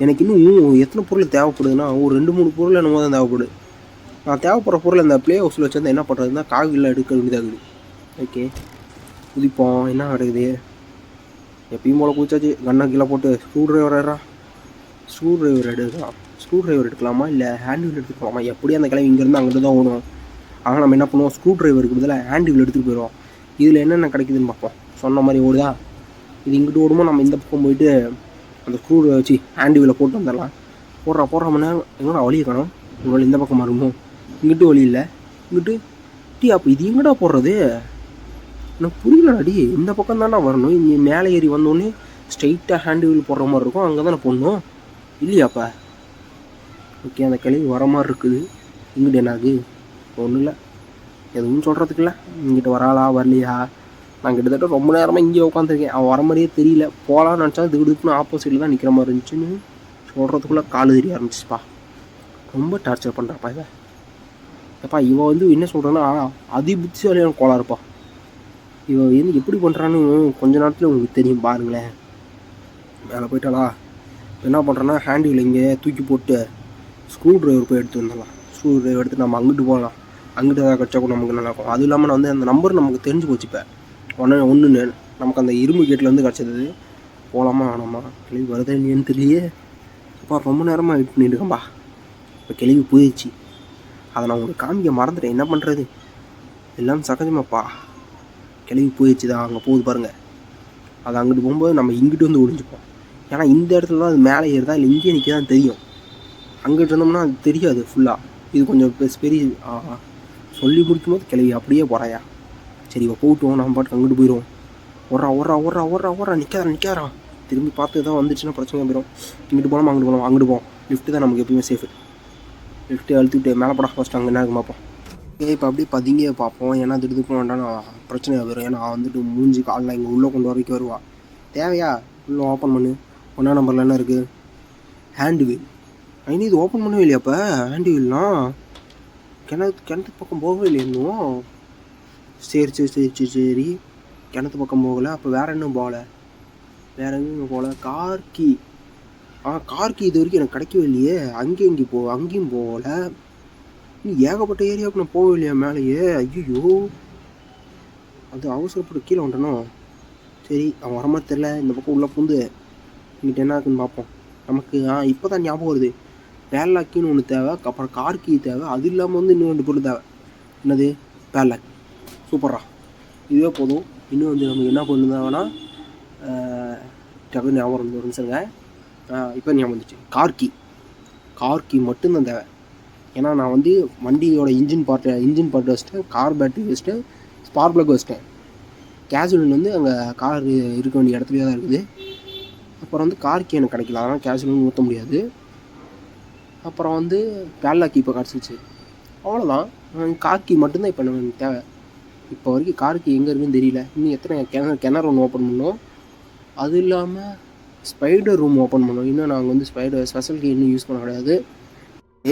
எனக்கு இன்னும் எத்தனை பொருள் தேவைப்படுதுன்னா ஒரு 2-3 பொருள் என்னமோ தான் தேவைப்படுது. நான் தேவைப்படுற பொருள் அந்த ப்ளே ஹவுஸில் வச்சுருந்தா என்ன பண்ணுறதுன்னா காகுவீல் எடுக்க வேண்டியதாகுது. ஓகே, குதிப்போம். என்ன கிடக்குது? எப்பயும் போல் குதிச்சாச்சு. கண்ணை கீழே போட்டு ஸ்க்ரூ டிரைவர் எடுக்கலாமா இல்லை ஹேண்டில் எடுத்துக்கலாமா? எப்படியும் அந்த கிளம்பி இங்கேருந்து அங்கிட்டு தான் ஓடும். ஆனால் நம்ம என்ன பண்ணுவோம், ஸ்க்ரூ டிரைவருக்கு பதிலாக ஹேண்டில் எடுத்துகிட்டு போயிடுவோம். இதில் என்னென்ன கிடைக்குதுன்னு பார்ப்போம். சொன்ன மாதிரி ஓடுதா? இது இங்கிட்டு ஓடுமோ நம்ம இந்த பக்கம் போயிட்டு அந்த ஸ்க்ரூ வச்சு ஹேண்டில் போட்டு வந்துடலாம். போடுற மணி நேரம் எங்கடா வழி இருக்கணும். உங்களால் இந்த பக்கம் மாறுமோ? இங்கிட்டு வழி இல்லை. இங்கிட்டு அப்போ இது எங்கடா போடுறது? எனக்கு புரியலடாடி. இந்த பக்கம் தானே வரணும். இங்கே மேலே ஏறி வந்தோடனே ஸ்ட்ரைட்டாக ஹேண்டில் போடுற மாதிரி இருக்கும். அங்கே தானே போடணும் இல்லையாப்பா? ஓகே, அந்த கிளவி வர மாதிரி இருக்குது. இங்கிட்ட என்னாது? ஒன்றும் இல்லை, எதுவும் சொல்கிறதுக்கு இல்லை. இங்கிட்ட வராளா வரலையா? நான் கிட்டத்தட்ட ரொம்ப நேரமாக இங்கே உட்காந்துருக்கேன். அவன் வர மாதிரியே தெரியல. போகலான்னு நினச்சா திடுப்புன்னு ஆப்போசிட்டில் தான் நிற்கிற மாதிரி இருந்துச்சுன்னு சொல்கிறதுக்குள்ளே காலு தெரிய ஆரம்பிச்சிச்சுப்பா. ரொம்ப டார்ச்சர் பண்ணுறாப்பா இவன். எப்பா இவன் வந்து என்ன சொல்கிறேன்னா புத்திசாலியான கோளாறுப்பா. இவன் வந்து எப்படி பண்ணுறான்னு கொஞ்ச நேரத்தில் உங்களுக்கு தெரியும் பாருங்களேன். மேலே போயிட்டாளா? என்ன பண்ணுறேன்னா ஹேண்டில் இங்கே தூக்கி போட்டு ஸ்க்ரூ டிரைவர் போய் எடுத்து வந்துடலாம். ஸ்க்ரூ டிரைவர் எடுத்து நம்ம அங்கிட்டு போகலாம். அங்கிட்டு ஏதாவது கிடச்சா கூட நமக்கு நல்லாயிருக்கும். அதுவும் இல்லாமல் நான் வந்து அந்த நம்பர் நமக்கு தெரிஞ்சு போச்சு. இப்போ ஒன்று நமக்கு அந்த இரும்பு கேட்லேருந்து கிடச்சது. போகலாமா வேணாமா? கிளவி வருதா இல்லையான்னு தெரியலையே. அப்பா ரொம்ப நேரமாக வெயிட் பண்ணிட்டு இருக்கேன்பா. இப்போ கிளவி போயிடுச்சு. அதை நான் உங்களுக்கு காமிக்க மறந்துட்டேன். என்ன பண்ணுறது? எல்லாம் சகஜமாப்பா. கிளவி போயிடுச்சு தான். அங்கே போகுது பாருங்கள். அது அங்கிட்டு போகும்போது நம்ம இங்கிட்டு வந்து ஒழிஞ்சுப்போம். ஏன்னா இந்த இடத்துல தான் அது மேலே ஏறுதா இல்லை இங்கேயே நிற்க தான் தெரியும். அங்கிட்டு இருந்தோம்னா அது தெரியாது ஃபுல்லாக. இது கொஞ்சம் பெரிய சொல்லி முடிக்கும் போது கிளவி அப்படியே போகிறாயா. சரி இப்போ போட்டோம். நம்ம பாட்டுக்கு அங்கிட்டு போயிடுவோம். ஓடுறா நிற்காரான். திரும்பி பார்த்து தான் வந்துச்சுன்னா பிரச்சனை போயிடும். இங்கிட்டு போகலாமா அங்கிட்டு போகலாம். அங்கிட்டு போவோம். லிஃப்ட்டு தான் நமக்கு எப்பயுமே சேஃபு. லிஃப்ட்டு அழுத்திட்டு மேலே போட ஃபஸ்ட் அங்கே என்ன இருக்கு பார்ப்போம். இப்போ அப்படியே பதுங்கியே பார்ப்போம். ஏன்னா திடுப்பு வேண்டாம் பிரச்சனை வரும். ஏன்னா வந்துட்டு மூஞ்சி காலில் இங்கே உள்ளே கொண்டு வரைக்கும் வருவா. தேவையா? உள்ளே ஓப்பன் பண்ணு. 1ஆம் நம்பரில் என்ன இருக்குது? Hand wheel. ஐனி இது ஓப்பன் பண்ணவே இல்லையா? அப்போ ஹேண்டு வீல்னால் கிணத்து பக்கம் போகவே இல்லை இன்னும். சரி கிணத்து பக்கம் போகலை. அப்போ வேறு என்ன போகலை? வேறு எங்கேயும் போகல. கார் கீ இது வரைக்கும் எனக்கு கிடைக்கவே இல்லையே. அங்கேயும் போகலை. இன்னும் ஏகப்பட்ட ஏரியாவுக்கு நான் போகவே இல்லையா மேலேயே? ஐயோ, அது அவசரப்பட்டு கீழே வந்துட்டணும். சரி, அவன் வர மாதிரி தெரில. இந்த பக்கம் உள்ளே பூந்து இங்கிட்ட என்ன இருக்குன்னு பார்ப்போம். நமக்கு இப்போ தான் ஞாபகம் வருது. பேர்லாக்கின்னு ஒன்று தேவை, அப்புறம் கார் கீ தேவை. அது இல்லாமல் வந்து இன்னும் 2 பொருள் தேவை. என்னது? பேர்லாக். சூப்பரா, இதுவே போதும். இன்னும் வந்து நமக்கு என்ன பொருள் தேவைன்னா டக்கு ஞாபகம் வந்து ஒரு நிமிஷங்க. இப்போ ஞாபகம் வந்துச்சு. கார் கீ மட்டும்தான் தேவை. ஏன்னா நான் வந்து வண்டியோட இன்ஜின் பார்ட் வச்சிட்டேன், கார் பேட்டரி வச்சிட்டேன், ஸ்பார்க் ப்ளக் வச்சிட்டேன். கேஷுவல் வந்து அங்கே கார் இருக்க வேண்டிய இடத்துலையே தான் இருக்குது. அப்புறம் வந்து கார் கீ எனக்கு கிடைக்கல, அதனால் கேஷுவல்னு ஊற்ற முடியாது. அப்புறம் வந்து பேர்லாக் இப்போ கிடச்சிச்சு. அவ்வளோதான். கார் கீ மட்டும்தான் இப்போ நமக்கு தேவை. இப்போ வரைக்கும் கார் கீ எங்கே இருக்குன்னு தெரியல. இன்னும் எத்தனை கிணறு ஒன்று ஓப்பன் பண்ணோம். அது இல்லாமல் ஸ்பைடர் ரூம் ஓப்பன் பண்ணோம். இன்னும் நாங்கள் வந்து ஸ்பெஷல் கீ இன்னும் யூஸ் பண்ண கிடையாது.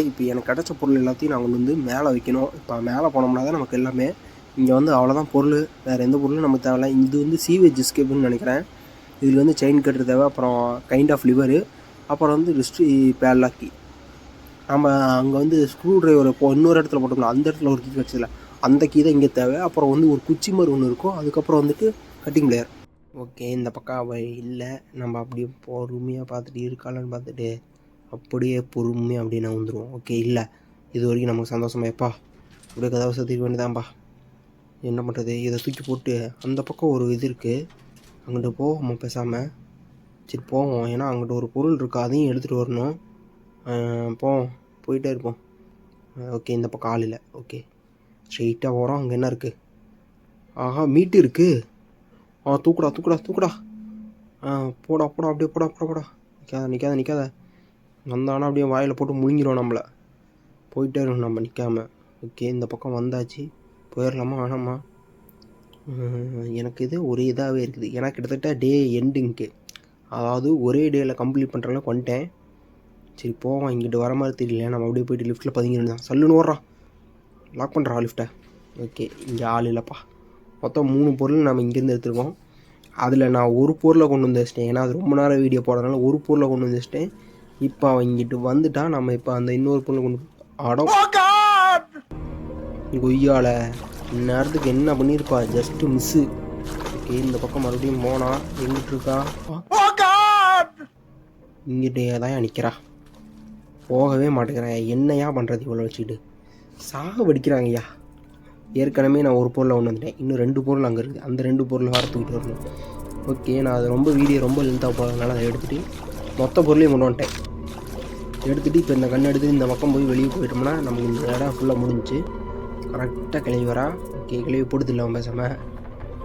இப்போ எனக்கு கிடச்ச பொருள் எல்லாத்தையும் நாங்கள் வந்து மேலே வைக்கணும். இப்போ மேலே போனோம்னா தான் நமக்கு எல்லாமே. இங்கே வந்து அவ்வளோதான் பொருள், வேறு எந்த பொருளும் நமக்கு தேவையில்ல. இது வந்து சீவேஜ் எஸ்கேப்புன்னு நினைக்கிறேன். இதில் வந்து செயின் கட்டுறது தேவை, அப்புறம் கைண்ட் ஆஃப் லிவரு, அப்புறம் வந்து ரிஸ்ட்ரி பேர்லாக்கி. நம்ம அங்கே வந்து ஸ்க்ரூ டிரைவரை இன்னொரு இடத்துல போட்டோம்னா அந்த இடத்துல ஒரு கீ கிடச்சதில்ல, அந்த கீ தான் இங்கே தேவை. அப்புறம் வந்து ஒரு குச்சி மாதிரி ஒன்று இருக்கும். அதுக்கப்புறம் வந்துட்டு கட்டிங் பிளேயர். ஓகே, இந்த பக்கம் அவள் இல்லை. நம்ம அப்படியே பொறுமையாக பார்த்துட்டு இருக்காளான்னு பார்த்துட்டு அப்படியே பொறுமையாக அப்படியே நான் வந்துடுவோம். ஓகே, இல்லை இது வரைக்கும் நமக்கு சந்தோஷமா. எப்பா அப்படியே கதவை சத்திக்க வேண்டியதான்ப்பா. என்ன பண்ணுறது? இதை தூக்கி போட்டு அந்த பக்கம் ஒரு இது இருக்குது, அங்கிட்ட போவோம் பேசாமல். சரி போவோம், ஏன்னா அங்கிட்ட ஒரு பொருள் இருக்குது, அதையும் எடுத்துகிட்டு வரணும். போயிட்டே இருப்போம். ஓகே, இந்த பக்கம் ஆள் இல்லை. ஓகே, ஸ்ட்ரெயிட்டாக போகிறோம். அங்கே என்ன இருக்குது? ஆஹா, மீட்டு இருக்குது. தூக்குடா. போடா அப்படியே போடா. நிற்காத. வந்தானா அப்படியே வாயில் போட்டு முழுங்கிடும் நம்மளை. போயிட்டே இருக்கணும் நம்ம நிற்காமல். ஓகே, இந்த பக்கம் வந்தாச்சு. போயிடலாமா வேணாமா? எனக்கு இது ஒரே இதாகவே இருக்குது. ஏன்னா கிட்டத்தட்ட டே எண்டிங்க்கு, அதாவது ஒரே டேயில் கம்ப்ளீட் பண்ணுற அளவுக்கு வந்துட்டேன். சரி போவோம். இங்கிட்டு வர மாதிரி தெரியல. நம்ம அப்படியே போய்ட்டு லிஃப்ட்டில் பதுங்கிருந்தான். சல்லுன்னு ஓடுறான். லாக் பண்ணுறா லிஃப்ட்டை. ஓகே, இங்கே ஆள் இல்லைப்பா. மொத்தம் 3 பொருள் நம்ம இங்கேருந்து எடுத்துருக்கோம். அதில் நான் ஒரு பொருளை கொண்டு வந்து வச்சிட்டேன். ஏன்னா அது ரொம்ப நேரம் வீடியோ போடுறதுனால ஒரு பொருளை கொண்டு வந்து வச்சிட்டேன். இப்போ அவன் இங்கிட்டு வந்துட்டான். நம்ம இப்போ அந்த இன்னொரு பொருளை கொண்டு கொய்யால இந்நேரத்துக்கு என்ன பண்ணியிருப்பா? Just miss. ஓகே, இந்த பக்கம் மறுபடியும் போனா எங்கிட்டு இருக்கா? இங்கிட்டே தான் நிற்கிறா. போகவே மாட்டேங்கிறேன். என்னையா பண்ணுறது? இவ்வளோ வச்சுக்கிட்டு சாகடிக்கிறாங்க ஐயா. ஏற்கனவே நான் ஒரு பொருளை கொண்டு வந்துட்டேன். இன்னும் 2 பொருள் அங்கே இருக்குது. அந்த 2 பொருளை வரத்துக்கிட்டு வரணும். ஓகே, நான் அது வீடியோ ரொம்ப லென்த்தாக போகிறதுனால அதை எடுத்துகிட்டு மொத்த பொருளையும் கொண்டு வந்துட்டேன். எடுத்துகிட்டு இப்போ இந்த கண்ணை எடுத்து இந்த பக்கம் போய் வெளியே போயிட்டோம்னா நமக்கு இந்த இடம் ஃபுல்லாக முடிஞ்சு. கரெக்டாக கிளவி வரா. ஓகே, கிளவி போடுது இல்லாமல் பேசாமல்.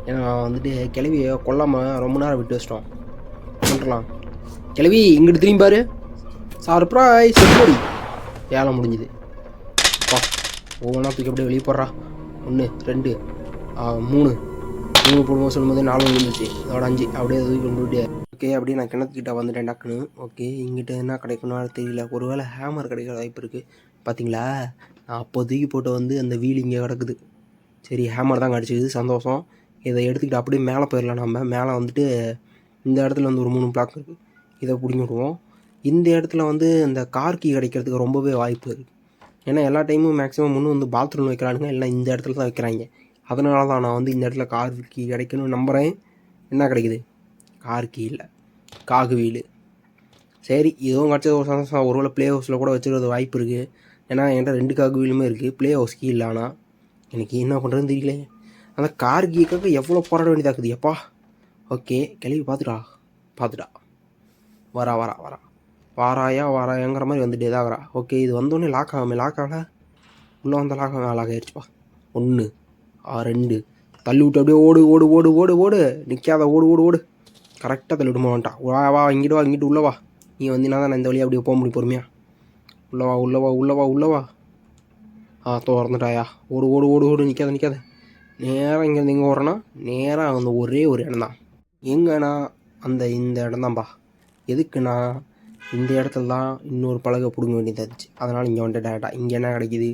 ஏன்னா வந்துட்டு கிளவியை கொல்லாமல் ரொம்ப நேரம் விட்டு வச்சிட்டோம். பண்ணுறலாம். கிளவி இங்கிட்டு திரும்பி பாரு. சர்ப்ரைஸ். எப்படி வேலை முடிஞ்சுது. அப்பா, ஒவ்வொன்றா தூக்கி அப்படியே வெளியே போடுறா. 1 2 3 போடுவோம். சொல்லும்போது 4 விழுந்துச்சு. அதோட 5 அப்படியே தூக்கி கொண்டு விட்டு. ஓகே, அப்படியே நான் கிணத்துக்கிட்ட வந்துட்டேன் டக்குன்னு. ஓகே, இங்கிட்ட என்ன கிடைக்கணும்னு தெரியல. ஒரு வேளை ஹேமர் கிடைக்கிற வாய்ப்பு இருக்குது. பார்த்தீங்களா, நான் அப்போ தூக்கி போட்டு வந்து அந்த வீல் இங்கே கிடக்குது. சரி, ஹேமர் தான் கிடச்சிது, சந்தோஷம். இதை எடுத்துக்கிட்டு அப்படியே மேலே போயிடலாம். நம்ம மேலே வந்துட்டு இந்த இடத்துல வந்து ஒரு 3 பிளாக் இருக்குது. இதை பிடிங்கி விடுவோம். இந்த இடத்துல வந்து இந்த கார் கீ கிடைக்கிறதுக்கு ரொம்பவே வாய்ப்பு இருக்குது. ஏன்னா எல்லா டைமும் மேக்ஸிமம் முன்னே வந்து பாத்ரூம் வைக்கிறானுங்க, எல்லாம் இந்த இடத்துல தான் வைக்கிறாங்க. அதனால தான் நான் வந்து இந்த இடத்துல கார் கீ கிடைக்கணும்னு நம்புகிறேன். என்ன கிடைக்குது? கார் கீ இல்லை, காகு வீல். சரி, இதுவும் கிடச்சது ஒரு சந்தோஷம். ஒருவேளை ப்ளே ஹவுஸில் கூட வச்சுருவது வாய்ப்பு இருக்குது. ஏன்னா என்கிட்ட 2 காகு வீலுமே இருக்குது. ப்ளே ஹவுஸ் கீ இல்லை. ஆனால் எனக்கு என்ன பண்ணுறதுன்னு தெரியல. அந்த கார் கீக்காக எவ்வளோ போராட வேண்டியதாக்குது எப்பா. ஓகே, கிளவி பார்த்துட்டா. வரா வாராயாங்கிற மாதிரி வந்துட்டு இதாகிறா. ஓகே, இது வந்தோடனே லாக் ஆகலை. உள்ளே வந்த லாக் ஆகிடுச்சுப்பா. 1 2 தள்ளி விட்டு அப்படியே ஓடு. நிற்காத, ஓடு. கரெக்டாக தள்ளி விட்டு மாட்டான். வா இங்கிட்டு உள்ளே வா. நீ வந்தீங்கன்னா தான் நான் இந்த வழியாக அப்படியே போக முடியும் பொறுமையாக. உள்ளவா உள்ளவா உள்ளவா உள்ளவா. திறந்துட்டாயா. ஓடு ஓடு ஓடு ஓடு, நிற்காத நிற்காத. நேராக இங்கேருந்து எங்கே ஓடுறேன்னா நேராக அந்த ஒரே ஒரு இடம் தான். எங்கன்னா இந்த இடம் தான்ப்பா. எதுக்குன்னா இந்த இடத்துல தான் இன்னொரு பலகை பிடுங்க வேண்டியதாக இருந்துச்சு. அதனால் இங்கே வந்துட்டு டேரெக்டாக இங்கே என்ன கிடைக்கிது,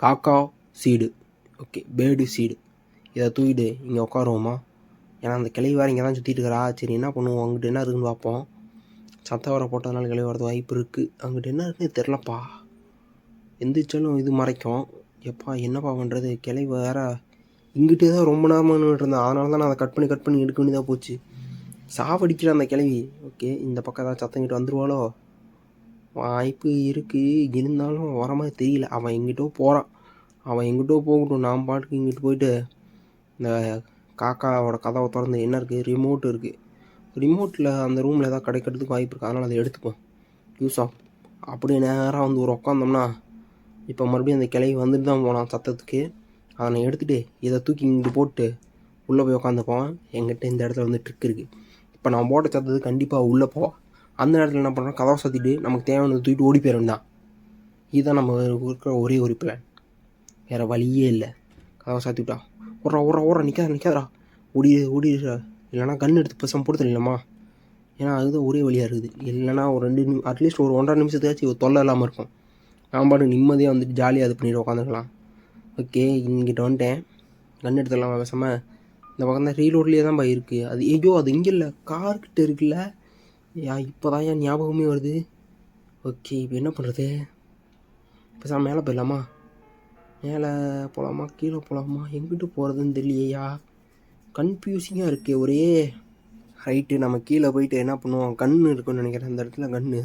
காக்கா சீடு. Okay, bird seed. இதை தூக்கிட்டு இங்கே உட்காருவோமா. ஏன்னா அந்த கிளை வேறு இங்கே தான் சுற்றிட்டு இருக்கிறா. சரி என்ன பண்ணுவோம், அங்கிட்டு என்ன இருக்குதுன்னு பார்ப்போம். சத்த வர போட்டதுனால கிளை வரது வாய்ப்பு இருக்குது. அங்கிட்டு என்ன இருக்குன்னு தெரிலப்பா. எந்திரிச்சாலும் இது மறைக்கும். எப்பா என்னப்பா பண்ணுறது, கிளை வேறு இங்கிட்டே தான் ரொம்ப நேரமாக நின்றுட்டு இருந்தேன். அதனால தான் நான் அதை கட் பண்ணி எடுக்க வேண்டியதாக போச்சு. சாவடிக்கிற அந்த கிளவி. ஓகே, இந்த பக்கம் ஏதாவது சத்தங்கிட்டு வந்துடுவாளோ, வாய்ப்பு இருக்குது. இருந்தாலும் வர மாதிரி தெரியல. அவன் எங்கிட்டோ போகிறான். அவன் எங்கிட்டோ போகட்டும். நான் பாட்டுக்கு இங்கிட்டு போயிட்டு இந்த காக்காவோட கதவை திறந்து என்ன இருக்குது, ரிமோட் இருக்குது. ரிமோட்டில் அந்த ரூமில் ஏதாவது கிடைக்கிறதுக்கு வாய்ப்பு இருக்குது. அதனால் அதை எடுத்துப்போம், யூஸ் ஆகும். அப்படியே நேராக வந்து ஒரு உட்காந்தோம்னா இப்போ மறுபடியும் அந்த கிளவி வந்துட்டு தான் போனான் சத்தத்துக்கு. அதை எடுத்துகிட்டு இதை தூக்கி இங்கிட்டு போட்டு உள்ளே போய் உட்காந்துப்போம். எங்கிட்ட இந்த இடத்துல வந்து ட்ரிக் இருக்குது. இப்போ நான் போட்ட சத்தத்துக்கு கண்டிப்பாக உள்ளே போவோம். அந்த இடத்துல என்ன பண்ணுறோம், கதவை சாத்திட்டு நமக்கு தேவையானது தூக்கிட்டு ஓடி போயிடும் தான். இதுதான் நம்ம இருக்கிற ஒரே ஒரு பிளான். வேறு வழியே இல்லை. கதவை சாத்திவிட்டா ஓடுறா நிற்காதரா, ஓடிடுறா. இல்லைனா கன் எடுத்து பசங்க போடுறது இல்லைம்மா. ஏன்னா அதுதான் ஒரே வழியாக இருக்குது. இல்லைனா ஒரு 2 அட்லீஸ்ட் ஒரு 1.5 நிமிஷத்துக்காச்சும் ஒரு தொல்லை இல்லாமல் இருக்கும். நான் பாட்டு நிம்மதியாக வந்துட்டு ஜாலியாக இது பண்ணிட்டு உட்காந்துக்கலாம். ஓகே, இங்கிட்ட வந்துட்டேன். கன் எடுத்துடலாம் பேசாமல். இந்த பக்கம் தான் ரீலோட்லேயே தான் இருக்குது. அது ஐயோ அது இங்கே இல்லை, கார்கிட்ட இருக்குல்ல. இப்போ தான் என் ஞாபகமே வருது. ஓகே, இப்போ என்ன பண்ணுறது, பேசாமல் மேலே போயிடலாமா. மேலே போகலாமா கீழே போகலாமா, எங்கிட்டு போகிறதுன்னு தெரியலையா. கன்ஃபியூசிங்காக இருக்குது ஒரே. ரைட்டு, நம்ம கீழே போயிட்டு என்ன பண்ணுவோம், கன்று இருக்குன்னு நினைக்கிறேன் அந்த இடத்துல கன்று.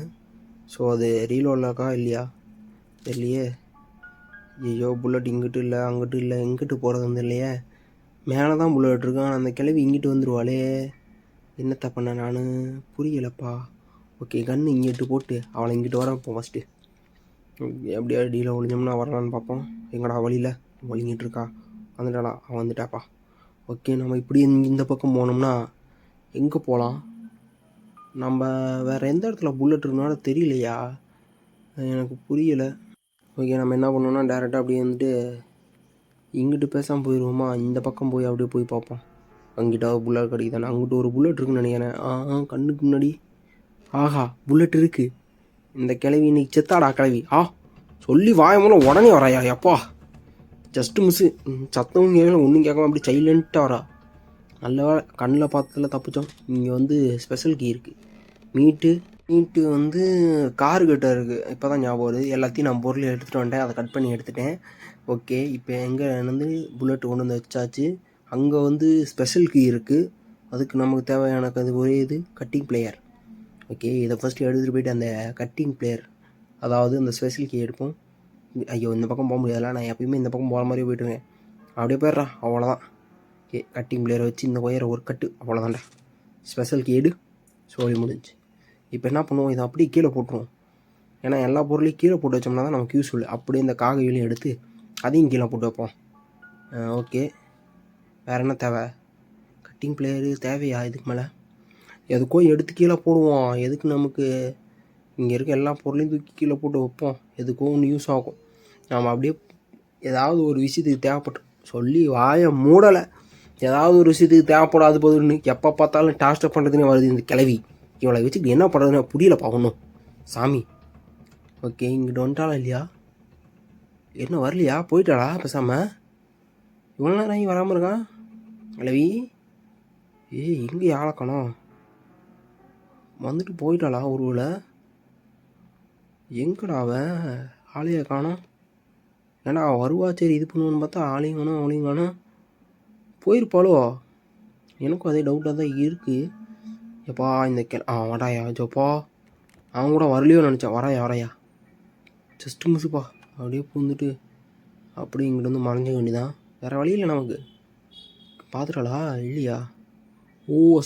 ஸோ அது ரீலோடில் இருக்கா இல்லையா தெரியலையே. ஐயோ புல்லட் இங்கிட்டு இல்லை அங்கிட்டு இல்லை, எங்கிட்டு போகிறதுன்னு இல்லையே. மேலே தான் புல்லட் இருக்கான். அந்த கிளவி இங்கிட்டு வந்துடுவாளே. என்னத்த பண்ண நான் புரியலப்பா. ஓகே, கன்று இங்கிட்டு போட்டு அவளை இங்கிட்டு வர வைப்போம் ஃபஸ்ட்டு. எப்படியா டீல ஒழிஞ்சோம்னா வரலான்னு பார்ப்போம். எங்கடா வழியில் ஒழிங்கிட்டு இருக்கா, வந்துட்டாளா, அவன் வந்துட்டாப்பா. ஓகே, நம்ம இப்படி இந்த பக்கம் போனோம்னா எங்கே போகலாம். நம்ம வேறு எந்த இடத்துல புல்லட் இருக்குனால தெரியலையா, எனக்கு புரியலை. ஓகே, நம்ம என்ன பண்ணோம்னா டேரெக்டாக அப்படியே வந்துட்டு இங்கிட்டு பேசாமல் போயிடுவோமா. இந்த பக்கம் போய் அப்படியே போய் பார்ப்போம். அங்கிட்டாவது புல்லட் கிடைக்குதானே. அங்கிட்ட ஒரு புல்லட் இருக்குன்னு நினைக்கிறேன். கண்ணுக்கு முன்னாடி. ஆஹா, புல்லட் இருக்குது. இந்த கிளவி இன்னைக்கு செத்தாடா கிளவி. சொல்லி வாய மூலம் உடனே வராயா. எப்பா ஜஸ்ட்டு மிஸ்ஸு. சத்தமும் கேட்கல ஒன்றும் கேட்காம அப்படி சைலண்ட்டாக வரா. நல்ல வேலை கண்ணில் பார்த்ததில் தப்பிச்சோம். இங்கே வந்து ஸ்பெஷல் கீ இருக்குது. மீட்டு வந்து காரு கிட்ட இருக்குது. இப்போ தான் ஞாபகம் வருது. எல்லாத்தையும் நான் பொருள் எடுத்துகிட்டு வந்துட்டேன். அதை கட் பண்ணி எடுத்துட்டேன். ஓகே, இப்போ எங்கே வந்து புல்லட் கொண்டு வந்து வச்சாச்சு. அங்கே வந்து ஸ்பெஷல் கீ இருக்குது. அதுக்கு நமக்கு தேவையான அது ஒரே இது கட்டிங் பிளேயர். ஓகே, இதை ஃபஸ்ட்டு எடுத்துகிட்டு போயிட்டு அந்த கட்டிங் பிளேயர், அதாவது அந்த ஸ்பெஷல் கீ எடுப்போம். ஐயோ இந்த பக்கம் போக முடியாதுல, நான் எப்பயுமே இந்த பக்கம் போகிற மாதிரியே போய்ட்டுருவேன். அப்படியே போயிடுறா, அவ்வளோதான். ஓகே, கட்டிங் பிளேயரை வச்சு இந்த ஒயரை ஒரு கட்டு, அவ்வளோதான்டா. ஸ்பெஷல் கீ எடு, சோழி முடிஞ்சு. இப்போ என்ன பண்ணுவோம், இதை அப்படியே கீழே போட்டுருவோம். ஏன்னா எல்லா பொருளையும் கீழே போட்டு வச்சோம்னா தான் நமக்கு யூஸ்ஃபுல். அப்படியே இந்த காகையிலையும் எடுத்து அதையும் கீழே போட்டு வைப்போம். ஓகே, வேறு என்ன தேவை, கட்டிங் பிளேயரு தேவையா இதுக்கு மேலே. எதுக்கோ எடுத்து கீழே போடுவோம். எதுக்கு நமக்கு இங்கே இருக்க எல்லா பொருளையும் தூக்கி கீழே போட்டு வைப்போம். எதுக்கோ ஒன்று யூஸ் ஆகும். நாம் அப்படியே ஏதாவது ஒரு விஷயத்துக்கு தேவைப்பட்டு சொல்லி வாயை மூடலை. ஏதாவது ஒரு விஷயத்துக்கு தேவைப்படாது போதுன்னு எப்போ பார்த்தாலும் டாஸ்டர் பண்ணுறதுன்னு வருது இந்த கிளவி. இவளை வச்சுக்கிட்டு என்ன பண்ணுறதுன்னு புரியலப்பா ஒன்றும் சாமி. ஓகே, இங்கிட்ட வந்துட்டாளா இல்லையா, என்ன வரலையா, போயிட்டாளா பேசாமல். இவ்வளோ நேரம் வராமல் இருக்கான் கிளவி. எங்கே ஆளக்கணும், வந்துட்டு போயிட்டாளா ஒருவில். எங்கடா அவன் ஆளையை காணோம். ஏன்னா வருவா சரி இது பண்ணுவோன்னு பார்த்தா ஆளையும் காணும் அவளையும் காணும். போயிருப்பாளோ, எனக்கும் அதே டவுட்டாக தான் இருக்குது. எப்பா இந்த வராயா ஜோப்பா, அவன் கூட வரலையோ நினச்சேன். வராயா ஜஸ்ட்டு மிஸ்ஸுப்பா. அப்படியே பூந்துட்டு அப்படியே இங்கிட்ட வந்து மறைஞ்ச வேண்டியதான். வேறு வழி இல்லை நமக்கு. பார்த்துட்டாளா இல்லையா.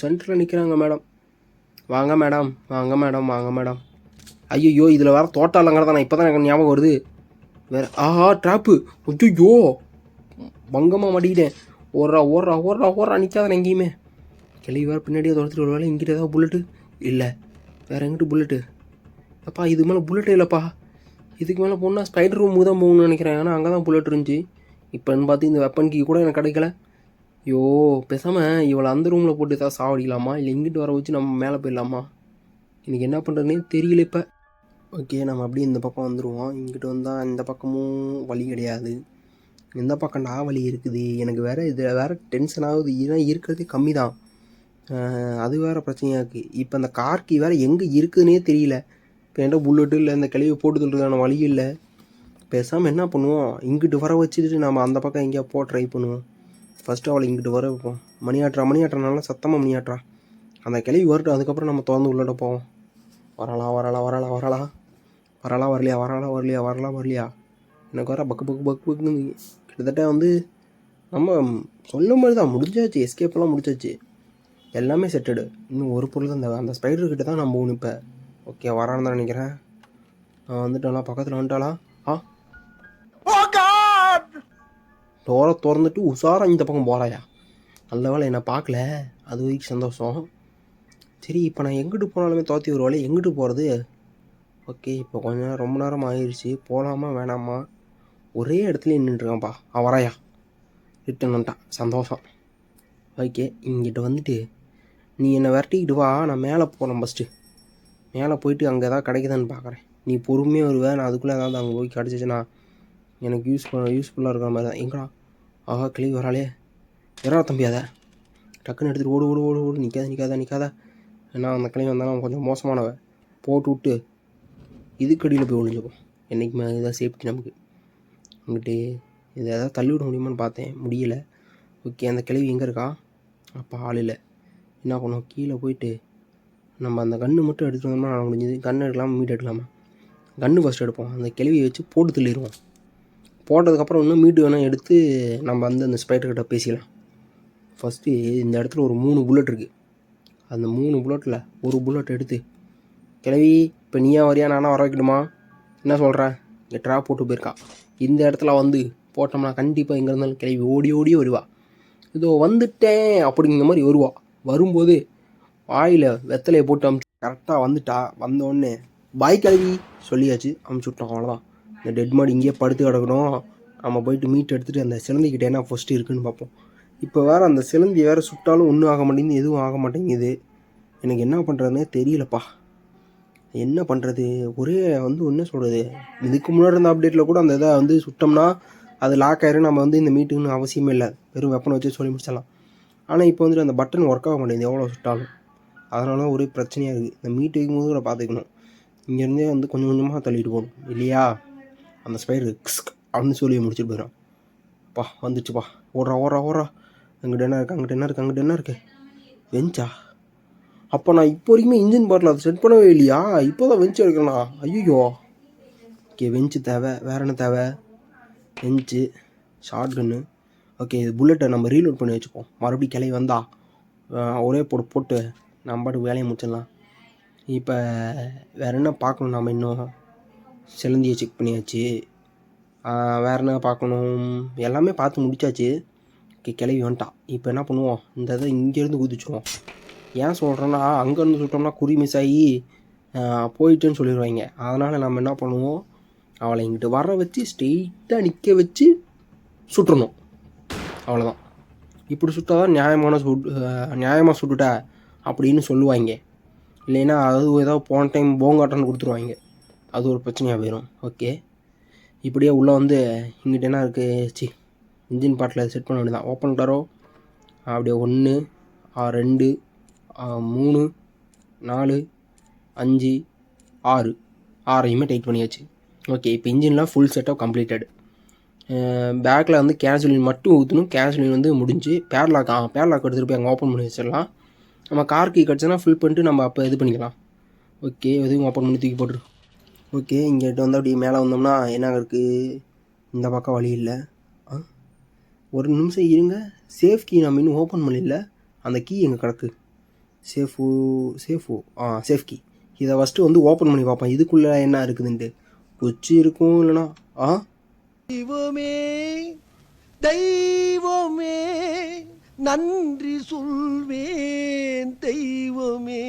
சென்டரில் நிற்கிறாங்க மேடம். வாங்க மேடம். ஐயோ இதில் வேறு தோட்டாலங்கிறத நான் இப்போ தான் எனக்கு ஞாபகம் வருது. வேறு ட்ராப்பு. ஐயோ பங்கமாக மாட்டிக்கிட்டேன். ஓடுறா நிற்காத எங்கேயுமே. கிளவி வேறு பின்னாடியே துரத்துட்டு ஒரு வேலை. இங்கிட்ட ஏதாவது புல்லட்டு இல்லை, வேறு எங்கிட்ட புல்லட்டு. அப்பா இது மேலே புல்லட்டே இல்லைப்பா. இதுக்கு மேலே போனால் ஸ்பைடர் ரூமுக்கு தான் போகணும்னு நினைக்கிறேன். ஏன்னா அங்கே தான் புல்லட் இருந்துச்சு. இப்போன்னு பார்த்து இந்த வெப்பன் கீ கூட எனக்கு கிடைக்கல. ஐயோ, பேசாமல் இவளை அந்த ரூமில் போட்டு ஏதாவது சாவடிக்கலாமா, இல்லை இங்கிட்டு வர வச்சு நம்ம மேலே போயிடலாமா? எனக்கு என்ன பண்ணுறதுனே தெரியல இப்போ. ஓகே, நம்ம அப்படியே இந்த பக்கம் வந்துடுவோம். இங்கிட்டு வந்தால் இந்த பக்கமும் வழி கிடையாது. இந்த பக்கம்டா வழி இருக்குது. எனக்கு வேறு இதில் வேறு டென்ஷன் ஆகுது. ஏன்னா இருக்கிறதே கம்மி தான். அது வேறு பிரச்சனையாக இருக்குது. இப்போ அந்த கார்கி வேறு எங்கே இருக்குதுன்னே தெரியல. இப்போ என்கிட்ட புல்லட்டு இல்லை, இந்த கிளவியை போட்டு தள்ளுறதுக்கான வழி இல்லை. பேசாமல் என்ன பண்ணுவோம், இங்கிட்டு வர வச்சுட்டு நம்ம அந்த பக்கம் எங்கேயா ட்ரை பண்ணுவோம். ஃபஸ்ட்டு அவளை இங்கிட்டு வர வைப்போம். மணியாட்டுறா நல்லா சத்தமாக மணியாட்டுறா. அந்த கிளவி வரட்டும், அதுக்கப்புறம் நம்ம திறந்து உள்ளாட்ட போவோம். வரலையா. எனக்கு வர பக்குன்னு கிட்டத்தட்ட வந்து நம்ம சொல்லும் போது தான் முடிஞ்சாச்சு. எஸ்கேப்பெல்லாம் முடிச்சாச்சு, எல்லாமே செட்டடு. இன்னும் ஒரு பொருள் தான் அந்த ஸ்பைடர்கிட்ட தான் நம்ம போகணும் இப்போ. ஓகே, வரான்னு தான் நினைக்கிறேன். வந்துட்டாளா, பக்கத்தில் வந்துட்டாளா? டோரை திறந்துட்டு உஷாரா இந்த பக்கம் போகிறாயா? நல்ல வேலை என்னை பார்க்கல, அது வரைக்கும் சந்தோஷம். சரி, இப்போ நான் எங்கிட்டு போனாலுமே தோற்றி வருவாளே, எங்கிட்டு போகிறது? ஓகே, இப்போ கொஞ்ச நேரம் ரொம்ப நேரம் ஆயிடுச்சு. போகலாமா வேணாமா? ஒரே இடத்துல நின்றுட்டுருக்கான்ப்பா. வராயா? ரிட்டன் வந்துட்டான், சந்தோஷம். ஓகே, இங்கிட்ட வந்துட்டு நீ என்னை விரட்டிக்கிட்டு வா, நான் மேலே போகலாம். ஃபஸ்ட்டு மேலே போயிட்டு அங்கே எதாவது கிடைக்குதான்னு பார்க்குறேன். நீ பொறுமையாக வருவேன். நான் அதுக்குள்ளே ஏதாவது அங்கே போய் கிடச்சிச்சுன்னா எனக்கு யூஸ்ஃபுல்லாக இருக்கிற மாதிரி தான். எங்கடா? கிளவி வராளே. தம்பி அதை டக்குன்னு எடுத்துகிட்டு ஓடு. நிற்காத. ஏன்னா அந்த கிளவி வந்தாலும் கொஞ்சம் மோசமானவ. போட்டு விட்டு இதுக்கடியில் போய் ஒழிஞ்சுப்போம். என்றைக்குமே இதுதான் சேஃப்டி நமக்கு. அங்கிட்டு இதை எதாவது தள்ளி விட முடியுமான்னு பார்த்தேன், முடியலை. ஓகே, அந்த கிளவி எங்கே இருக்கா? அப்போ ஆள் இல்லை. என்ன பண்ணுவோம், கீழே போயிட்டு நம்ம அந்த கன்று மட்டும் எடுத்துகிட்டு வந்தோம்னா நான் முடிஞ்சது. கன்று எடுக்கலாமா, மீட் எடுக்கலாமா? கன்று ஃபஸ்ட்டு எடுப்போம். அந்த கிளவியை வச்சு போட்டு தள்ளிடுவோம். போட்டதுக்கப்புறம் இன்னும் மீட்டு வேணால் எடுத்து நம்ம வந்து அந்த ஸ்பைடர்கிட்ட பேசிக்கலாம். ஃபஸ்ட்டு இந்த இடத்துல ஒரு 3 புல்லட் இருக்குது. அந்த 3 புல்லட்டில் ஒரு புல்லட் எடுத்து, கிளவி இப்போ நீயா வரியா நானா வர வைக்கணுமா, என்ன சொல்கிறேன்? இங்கே ட்ராப் போட்டு போயிருக்கா. இந்த இடத்துல வந்து போட்டோம்னா கண்டிப்பாக எங்கே இருந்தாலும் கிளவி ஓடி வருவா. இதோ வந்துட்டேன் அப்படிங்கிற மாதிரி வருவா. வரும்போது வாயில் வெத்தலையை போட்டு அமுச்சு கரெக்டாக வந்துட்டா. வந்தோடனே பாய் கிளவி சொல்லியாச்சு, அமுச்சு விட்டோம். அவ்வளோதான். இந்த டெட் மாடி இங்கேயே படுத்து கிடக்கணும். நம்ம போயிட்டு மீட் எடுத்துகிட்டு அந்த சிலந்திக்கிட்ட என்ன ஃபஸ்ட்டு இருக்குதுன்னு பார்ப்போம். இப்போ வேறு அந்த சிலந்தி வேறு சுட்டாலும் ஒன்றும் ஆக மாட்டேங்குது, எதுவும் ஆக மாட்டேங்குது. எனக்கு என்ன பண்ணுறதுனே தெரியலப்பா. என்ன பண்ணுறது? ஒரே வந்து என்ன சொல்கிறது, இதுக்கு முன்னாடி இருந்த அப்டேட்டில் கூட அந்த இதை வந்து சுட்டோம்னா அது லாக் ஆயிரும். நம்ம வந்து இந்த மீட்டுக்குன்னு அவசியமே இல்லை, வெறும் வெப்பனை வச்சு சொல்லி முடிச்சிடலாம். ஆனால் இப்போ வந்துட்டு அந்த பட்டன் ஒர்க் ஆக மாட்டேங்குது எவ்வளோ சுட்டாலும். அதனால தான் ஒரே பிரச்சனையாக இருக்குது. இந்த மீட் வைக்கும்போது கூட பார்த்துக்கணும். இங்கேருந்தே வந்து கொஞ்சம் கொஞ்சமாக தள்ளிட்டு போகணும் இல்லையா? அந்த ஸ்பைடர் அப்படின்னு சொல்லி முடிச்சுட்டு போயிடும். வந்துச்சுப்பா. ஓடுறா. அங்கிட்ட என்ன இருக்கு? வெஞ்சா? அப்போ நான் இப்போ வரைக்குமே இன்ஜின் பாட்டில் அதை செட் பண்ணவே இல்லையா? இப்போ தான் வெஞ்சு எடுக்கணா? ஐயோ. ஓகே, வெஞ்சு தேவை. வேறு என்ன தேவை? வெஞ்சு, ஷார்ட் கன்னு. ஓகே, இது புல்லட்டை நம்ம ரீலோட் பண்ணி வச்சுப்போம். மறுபடியும் கிளை வந்தா ஒரே போட்டு நம்ம பாட்டுக்கு வேலையை முடிச்சிடலாம். இப்போ வேறு என்ன பார்க்கணும்? நம்ம இன்னும் சிலந்தியை செக் பண்ணியாச்சு. வேறு என்ன பார்க்கணும்? எல்லாமே பார்த்து முடிச்சாச்சு. ஓகே, கிளவி வந்துட்டான். இப்போ என்ன பண்ணுவோம், இந்த இதை இங்கேருந்து குதிச்சுவோம். ஏன் சொல்கிறேன்னா, அங்கேருந்து சுட்டோம்னா குறி மிஸ் ஆகி போயிட்டுன்னு சொல்லிடுவாங்க. அதனால் நம்ம என்ன பண்ணுவோம், அவளை இங்கிட்டு வர வச்சு ஸ்ட்ரெயிட்டாக நிற்க வச்சு சுட்டுறணும். அவ்வளோதான். இப்படி சுட்டால் தான் நியாயமாக சுட்டுட்ட அப்படின்னு சொல்லுவாங்க. இல்லைன்னா அது ஏதாவது போன டைம் போங்காட்டன்னு கொடுத்துருவாங்க. அது ஒரு பிரச்சனையாக போயிடும். ஓகே, இப்படியே உள்ளே வந்து இங்கிட்ட என்ன இருக்குது, இன்ஜின் பார்ட்டில் செட் பண்ண வேண்டியதான். ஓப்பன் கரோ. அப்படியே 1 2 3 4 5 6 6ஐயுமே டைட் பண்ணியாச்சு. ஓகே, இப்போ இன்ஜின்லாம் ஃபுல் செட்டப் கம்ப்ளீட்டட். பேக்கில் வந்து கேஸ்லின் மட்டும் ஊற்றணும். கேஸ்லின் வந்து முடிஞ்சு பேர்லாக் எடுத்துகிட்டு போய் அங்கே ஓப்பன் பண்ணி வச்சிடலாம். நம்ம கார் கீ கிடச்சுன்னா ஃபில் பண்ணிட்டு நம்ம அப்போ இது பண்ணிக்கலாம். ஓகே, எதுவும் ஓப்பன் பண்ணி தூக்கி போட்டுரு. ஓகே, இங்கிட்ட வந்து அப்படியே மேலே வந்தோம்னா என்ன இருக்குது, இந்த பக்கம் வழி இல்லை. ஒரு நிமிஷம் இருங்க, சேஃப் கீ நம்ம இன்னும் ஓப்பன் பண்ணல. அந்த கீ எங்கே கிடக்கு? Safe safe key. இதை ஃபஸ்ட்டு வந்து ஓப்பன் பண்ணி பார்ப்போம் இதுக்குள்ளே என்ன இருக்குதுன்ட்டு. குச்சி இருக்கும் இல்லைனா தெய்வமே நன்றி சொல்வேன் தெய்வமே.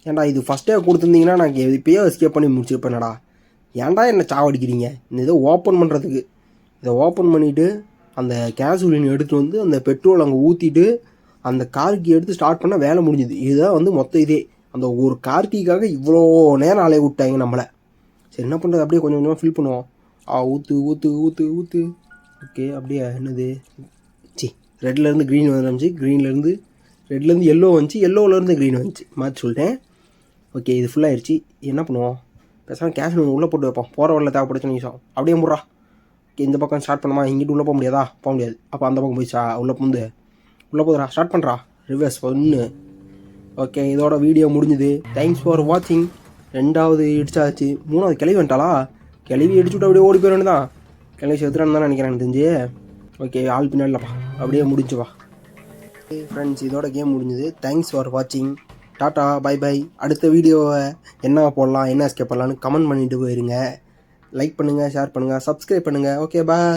ஏன்டா இது ஃபஸ்ட்டே கொடுத்துருந்தீங்கன்னா நான் இப்போயே எஸ்கேப் பண்ணி முடிச்சிருப்பேனடா. ஏன்டா என்ன சாவடிக்கிறீங்க இந்த இதை ஓப்பன் பண்ணுறதுக்கு. இதை ஓப்பன் பண்ணிவிட்டு அந்த கேசோலின் எடுத்துகிட்டு வந்து அந்த பெட்ரோல் அங்கே ஊற்றிட்டு அந்த கார்க்கு எடுத்து ஸ்டார்ட் பண்ணால் வேலை முடிஞ்சுது. இதுதான் வந்து மொத்த இதே. அந்த ஒரு கார்த்திக்காக இவ்வளோ நேரம் அலைய விட்டாங்க நம்மளை. சரி என்ன பண்ணுறது, அப்படியே கொஞ்சம் கொஞ்சமாக ஃபில் பண்ணுவோம். ஊற்று ஊற்று ஊற்று ஊற்று. ஓகே அப்படியே என்னது ரெட்லேருந்து க்ரீன் வந்துச்சு, க்ரீன்லேருந்து ரெட்லேருந்து எல்லோ வந்துச்சு, எல்லோவிலேருந்து க்ரீன் வந்துச்சு, மாற்றி சொல்லிட்டேன். ஓகே இது ஃபுல்லாகிடுச்சு. என்ன பண்ணுவோம், பேசாமல் கேஷ் ஒன்று உள்ளே போட்டு வைப்போம். போகிற வரல தேவைப்படுச்சுன்னு நிமிஷம் அப்படியே முட்றா. ஓகே இந்த பக்கம் ஸ்டார்ட் பண்ணுமா, இங்கிட்டு உள்ளே போக முடியாதா, போக முடியாது. அப்போ அந்த பக்கம் போயிடுச்சா, உள்ளே போதுரா ஸ்டார்ட் பண்ணுறா ரிவர்ஸ் 1. ஓகே இதோட வீடியோ முடிஞ்சுது. தேங்க்ஸ் ஃபார் வாட்சிங். 2வது இடிச்சாச்சு. 3வது கிளவி வந்துட்டாளா, கிளவி அடிச்சுட்டு அப்படியே ஓடி போயிடணும் தான். கிளவி செத்துறான்னு தான் நினைக்கிறேன் எனக்கு தெரிஞ்சு. ஓகே ஆள் பின்னாடிலப்பா அப்படியே முடிஞ்சுப்பா. ஃப்ரெண்ட்ஸ் இதோட கேம் முடிஞ்சுது. தேங்க்ஸ் ஃபார் வாட்சிங். Tata bye bye. அடுத்த வீடியோவை என்ன போடலாம் என்ன எஸ்கேப் பண்ணலான்னு கமெண்ட் பண்ணிட்டு போயிருங்க. லைக் பண்ணுங்கள், ஷேர் பண்ணுங்கள், சப்ஸ்கிரைப் பண்ணுங்கள். Okay bye.